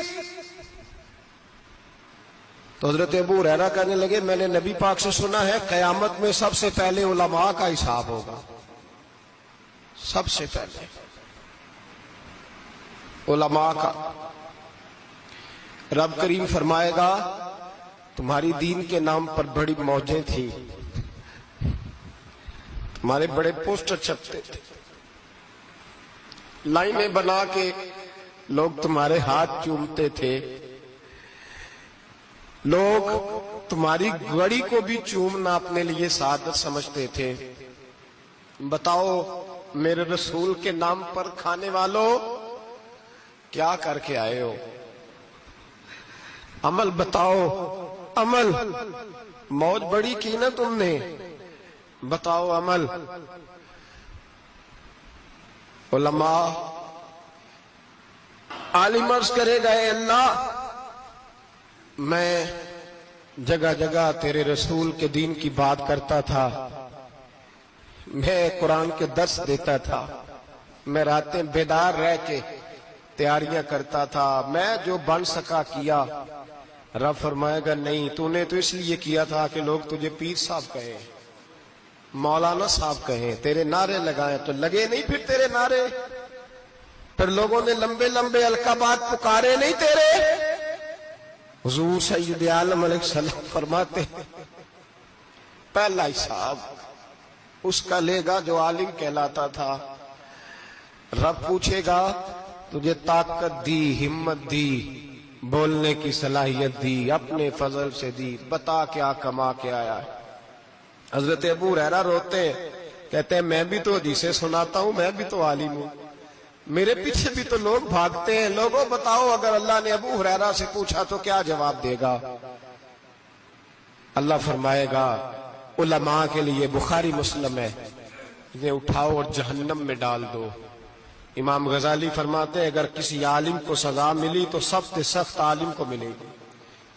تو حضرت ابو ہریرہ کہنے لگے میں نے نبی پاک سے سنا ہے قیامت میں سب سے پہلے علماء کا حساب ہوگا، سب سے پہلے علماء کا۔ رب کریم فرمائے گا تمہاری دین کے نام پر بڑی موجیں تھیں، ہمارے بڑے پوسٹر چھپتے تھے، لائنیں بنا کے لوگ تمہارے ہاتھ چومتے تھے، لوگ تمہاری گڑی کو بھی چومنا اپنے لیے سعادت سمجھتے تھے۔ بتاؤ میرے رسول کے نام پر کھانے والوں کیا کر کے آئے ہو؟ عمل بتاؤ، عمل، موج بڑی کی نا تم نے، بتاؤ عمل۔ علماء عالم عرض کرے گا اے اللہ میں جگہ جگہ تیرے رسول کے دین کی بات کرتا تھا، میں قرآن کے درس دیتا تھا، میں راتیں بیدار رہ کے تیاریاں کرتا تھا، میں جو بن سکا کیا۔ رب فرمائے گا نہیں، تو نے تو اس لیے کیا تھا کہ لوگ تجھے پیر صاحب کہیں، مولانا صاحب کہیں، تیرے نعرے لگائیں، تو لگے نہیں پھر تیرے نعرے؟ پھر لوگوں نے لمبے لمبے القابات پکارے نہیں تیرے؟ حضور سید عالم علیہ السلام فرماتے پہلا حساب اس کا لے گا جو عالم کہلاتا تھا۔ رب پوچھے گا تجھے طاقت دی، ہمت دی، بولنے کی صلاحیت دی، اپنے فضل سے دی، بتا کیا کما کے آیا ہے۔ حضرت ابو ہریرہ روتے ہیں، کہتے ہیں میں بھی تو حدیثیں سناتا ہوں، میں بھی تو عالم ہوں، میرے پیچھے بھی تو لوگ بھاگتے ہیں، لوگوں بتاؤ اگر اللہ نے ابو ہریرہ سے پوچھا تو کیا جواب دے گا؟ اللہ فرمائے گا علماء کے لیے بخاری مسلم ہے، انہیں اٹھاؤ اور جہنم میں ڈال دو۔ امام غزالی فرماتے ہیں اگر کسی عالم کو سزا ملی تو سخت سے سخت عالم کو ملے گی۔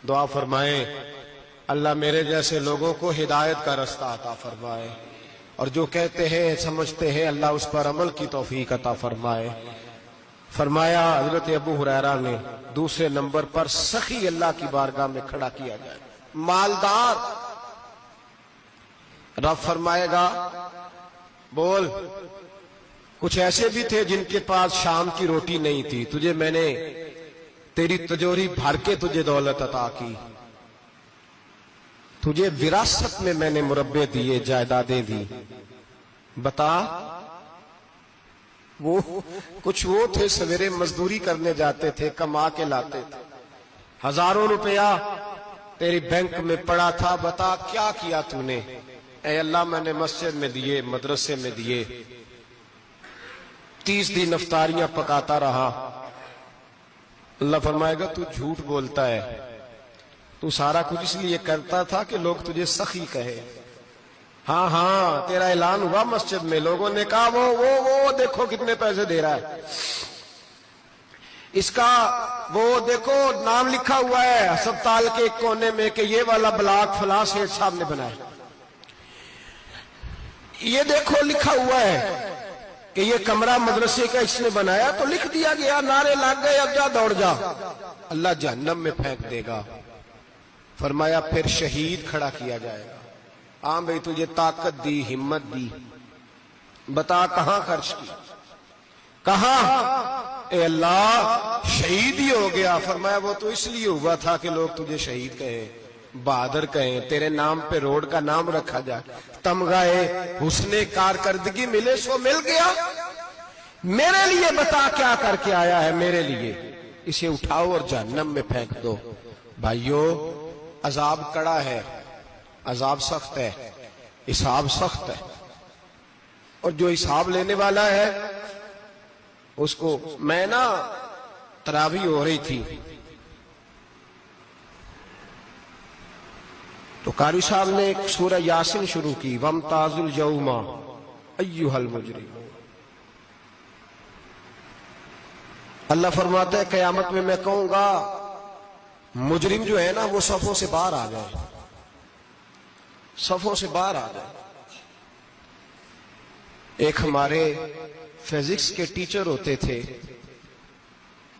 دعا فرمائیں اللہ میرے جیسے لوگوں کو ہدایت کا رستہ عطا فرمائے، اور جو کہتے ہیں سمجھتے ہیں اللہ اس پر عمل کی توفیق عطا فرمائے۔ فرمایا حضرت ابو ہریرہ نے دوسرے نمبر پر سخی اللہ کی بارگاہ میں کھڑا کیا جائے، مالدار۔ رب فرمائے گا بول، کچھ ایسے بھی تھے جن کے پاس شام کی روٹی نہیں تھی، تجھے میں نے تیری تجوری بھر کے تجھے دولت عطا کی، تجھے وراثت میں نے مربے دیے، جائیدادیں دی، بتا۔ وہ کچھ وہ تھے سویرے مزدوری کرنے جاتے تھے، کما کے لاتے تھے، ہزاروں روپیہ تیری بینک میں پڑا تھا، بتا کیا کیا تو نے؟ اے اللہ میں نے مسجد میں دیے، مدرسے میں دیے، 30 دن افطاریاں پکاتا رہا۔ اللہ فرمائے گا تو جھوٹ بولتا ہے، تو سارا کچھ اس لیے کرتا تھا کہ لوگ تجھے سخی کہے۔ ہاں ہاں تیرا اعلان ہوا مسجد میں، لوگوں نے کہا وہ دیکھو کتنے پیسے دے رہا ہے، اس کا وہ دیکھو نام لکھا ہوا ہے ہسپتال کے ایک کونے میں کہ یہ والا بلاک فلاں سیٹھ صاحب نے بنایا، یہ دیکھو لکھا ہوا ہے کہ یہ کمرہ مدرسے کا اس نے بنایا، تو لکھ دیا گیا، نعرے لگ گئے، اب جا دوڑ جا۔ اللہ جہنم میں پھینک دے گا۔ فرمایا پھر شہید کھڑا کیا جائے گا، ہاں بھئی تجھے طاقت دی، ہمت دی، بتا کہاں خرچ کی، کہاں؟ اے اللہ شہید ہی ہو گیا۔ فرمایا وہ تو اس لیے ہوا تھا کہ لوگ تجھے شہید کہیں، بہادر کہیں، تیرے نام پہ روڈ کا نام رکھا جائے، تمغہ حسن کارکردگی ملے، سو مل گیا۔ میرے لیے بتا کیا کر کے آیا ہے، میرے لیے، اسے اٹھاؤ اور جہنم میں پھینک دو۔ بھائیو عذاب کڑا ہے، عذاب سخت ہے، حساب سخت ہے، اور جو حساب لینے والا ہے اس کو، میں نا تراویح ہو رہی تھی تو قاری صاحب نے ایک سورہ یاسین شروع کی، وَامْتَازُوا الْيَوْمَ أَيُّهَا الْمُجْرِمُونَ۔ اللہ فرماتا ہے قیامت میں میں کہوں گا مجرم جو ہے نا وہ صفوں سے باہر آ جائے، صفوں سے باہر آ جائے۔ ایک ہمارے فزکس کے ٹیچر ہوتے تھے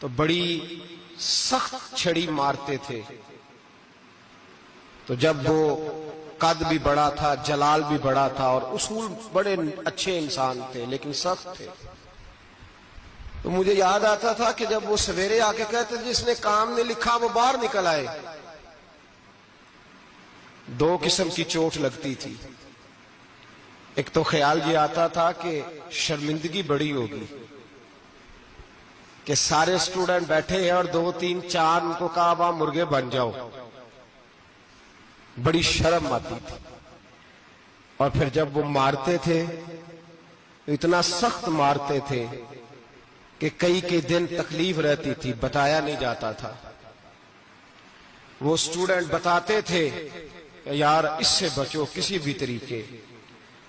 تو بڑی سخت چھڑی مارتے تھے، تو جب وہ قد بھی بڑا تھا، جلال بھی بڑا تھا، اور اصول بڑے اچھے انسان تھے لیکن سخت تھے، تو مجھے یاد آتا تھا کہ جب وہ سویرے آ کے کہتے جس نے کام نے لکھا وہ باہر نکل آئے، دو قسم کی چوٹ لگتی تھی۔ ایک تو خیال یہ آتا تھا کہ شرمندگی بڑی ہوگی کہ سارے اسٹوڈنٹ بیٹھے ہیں اور 2 3 4 ان کو کہا وہاں مرغے بن جاؤ، بڑی شرم آتی تھی۔ اور پھر جب وہ مارتے تھے اتنا سخت مارتے تھے کہ کئی دن تکلیف رہتی تھی، بتایا نہیں جاتا تھا۔ وہ اسٹوڈنٹ بتاتے تھے کہ یار اس سے بچو کسی بھی طریقے،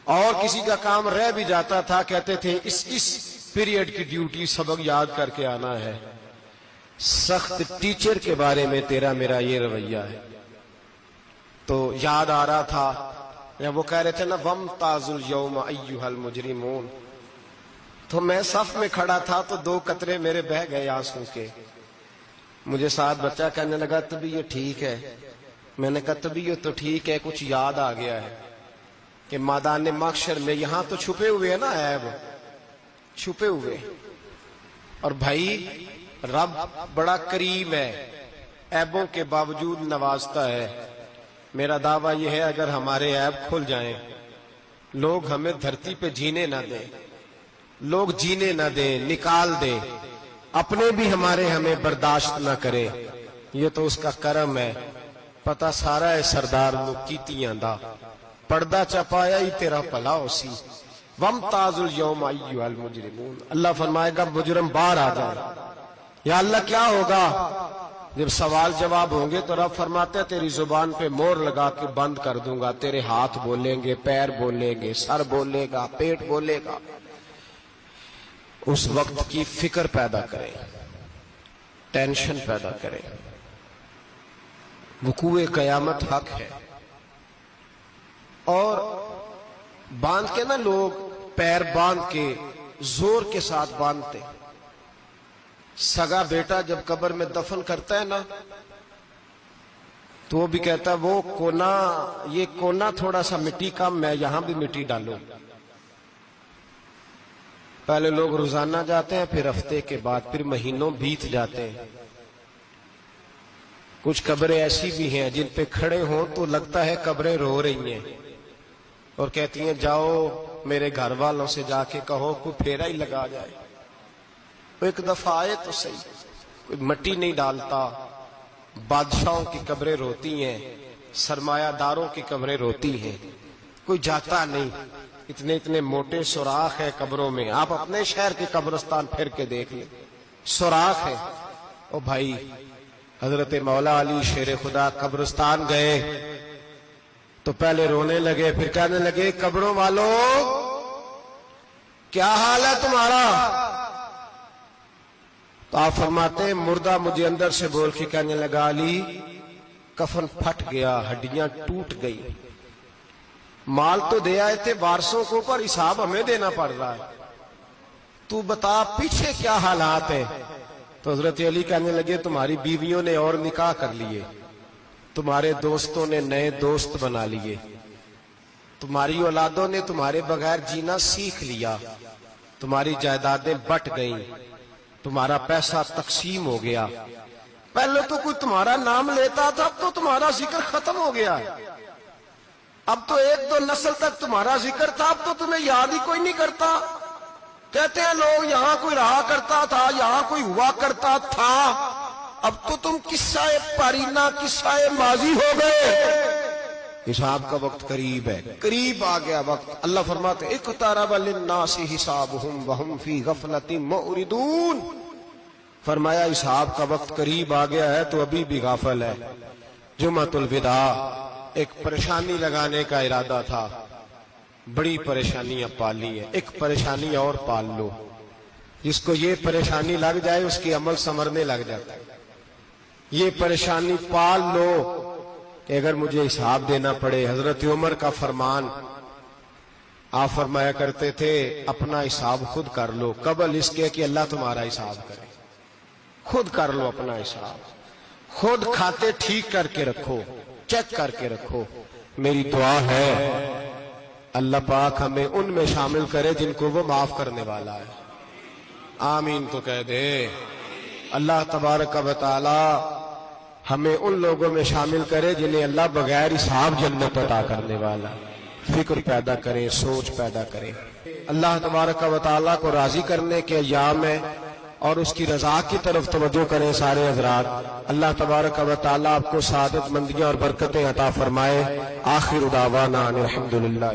اور کسی کا کام رہ بھی جاتا تھا کہتے تھے اس پیریڈ کی ڈیوٹی سبق یاد کر کے آنا ہے۔ سخت ٹیچر کے بارے میں تیرا میرا یہ رویہ ہے۔ تو یاد آ رہا تھا یا وہ کہہ رہے تھے نا وَامْتَازُوا الْيَوْمَ أَيُّهَا الْمُجْرِمُونَ، تو میں صف میں کھڑا تھا تو 2 قطرے میرے بہ گئے آنسو کے. مجھے ساتھ بچہ کہنے لگا طبیعت ٹھیک ہے. میں نے کہا طبیعت تو ٹھیک ہے, کچھ یاد آ گیا ہے کہ میدان محشر میں یہاں تو چھپے ہوئے ہیں نا عیب, چھپے ہوئے. اور بھائی رب بڑا کریم ہے, عیبوں کے باوجود نوازتا ہے. میرا دعویٰ یہ ہے اگر ہمارے عیب کھل جائیں, لوگ ہمیں دھرتی پہ جینے نہ دیں, لوگ جینے نہ دیں, نکال دیں, اپنے بھی ہمیں برداشت نہ کرے, یہ تو اس کا کرم ہے. پتہ سارا ہے سردار نو کیتیاں دا, پردہ چپایا ہی تیرا بھلا ہو سی. وَامْتَازُ الْيَوْمَ أَيُّهَا الْمُجْرِمُونَ, اللہ فرمائے گا مجرم باہر آ جائے. یا اللہ کیا ہوگا جب سوال جواب ہوں گے تو رب فرماتے ہیں تیری زبان پہ مور لگا کے بند کر دوں گا. تیرے ہاتھ بولیں گے, پیر بولیں گے, سر بولے گا, پیٹ بولے گا. اس وقت کی فکر پیدا کرے, ٹینشن پیدا کرے. وقوع قیامت حق ہے. اور باندھ کے نا لوگ پیر باندھ کے زور کے ساتھ باندھتے. سگا بیٹا جب قبر میں دفن کرتا ہے نا تو وہ بھی کہتا ہے وہ کونا, یہ کونا تھوڑا سا مٹی کم ہے, یہاں بھی مٹی ڈالو. پہلے لوگ روزانہ جاتے ہیں, پھر ہفتے کے بعد, پھر مہینوں بیت جاتے ہیں. کچھ قبریں ایسی بھی ہیں جن پہ کھڑے ہوں تو لگتا ہے قبریں رو رہی ہیں اور کہتی ہیں جاؤ میرے گھر والوں سے جا کے کہو کوئی پھیرا ہی لگا جائے. ایک دفعہ آئے تو صحیح, کوئی مٹی نہیں ڈالتا. بادشاہوں کی قبریں روتی ہیں, سرمایہ داروں کی قبریں روتی ہیں, کوئی جاتا نہیں. اتنے موٹے سوراخ ہے قبروں میں, آپ اپنے شہر کے قبرستان پھر کے دیکھ لیں, سوراخ ہے. او بھائی حضرت مولا علی شیر خدا قبرستان گئے تو پہلے رونے لگے, پھر کہنے لگے قبروں والوں کیا حال ہے تمہارا. تو آپ فرماتے ہیں مردہ مجھے اندر سے بول کے کہنے لگا علی کفن پھٹ گیا, ہڈیاں ٹوٹ گئی, مال تو دے آئے تھے وارثوں کو پر حساب ہمیں دینا پڑ رہا ہے, تو بتا پیچھے کیا حالات ہیں. تو حضرت علی کہنے لگے تمہاری بیویوں نے اور نکاح کر لیے, تمہارے دوستوں نے نئے دوست بنا لیے, تمہاری اولادوں نے تمہارے بغیر جینا سیکھ لیا, تمہاری جائیدادیں بٹ گئیں, تمہارا پیسہ تقسیم ہو گیا. پہلے تو کوئی تمہارا نام لیتا تھا, اب تو تمہارا ذکر ختم ہو گیا ہے. اب تو 1-2 نسل تک تمہارا ذکر تھا, اب تو تمہیں یاد ہی کوئی نہیں کرتا. کہتے ہیں لوگ یہاں کوئی رہا کرتا تھا, یہاں کوئی ہوا کرتا تھا, اب تو تم قصہ پارینہ, قصہ ماضی ہو گئے. حساب کا وقت قریب ہے, قریب آ گیا وقت. اللہ فرماتے اقترب للناس حسابهم وهم فی غفلۃ معرضون, فرمایا حساب کا وقت قریب آ گیا ہے تو ابھی بھی غافل ہے. جمعۃ الوداع ایک پریشانی لگانے کا ارادہ تھا, بڑی پریشانیاں پالی ہیں, ایک پریشانی اور پال لو. جس کو یہ پریشانی لگ جائے اس کی عمل سنورنے لگ جاتا ہے. یہ پریشانی پال لو کہ اگر مجھے حساب دینا پڑے. حضرت عمر کا فرمان, آپ فرمایا کرتے تھے اپنا حساب خود کر لو قبل اس کے کہ اللہ تمہارا حساب کرے. خود کر لو اپنا حساب, خود کھاتے ٹھیک کر کے رکھو, چیک کر کے رکھو. میری دعا ہے اللہ پاک ہمیں ان میں شامل کرے جن کو وہ معاف کرنے والا ہے. آمین تو کہہ دے. اللہ تبارک و تعالی ہمیں ان لوگوں میں شامل کرے جنہیں اللہ بغیر حساب جنت عطا کرنے والا. فکر پیدا کریں, سوچ پیدا کریں. اللہ تبارک و تعالی کو راضی کرنے کے ایام ہے اور اس کی رضا کی طرف توجہ کریں سارے حضرات. اللہ تبارک و تعالی آپ کو سعادت مندیاں اور برکتیں عطا فرمائے. آخر دعوانا الحمدللہ.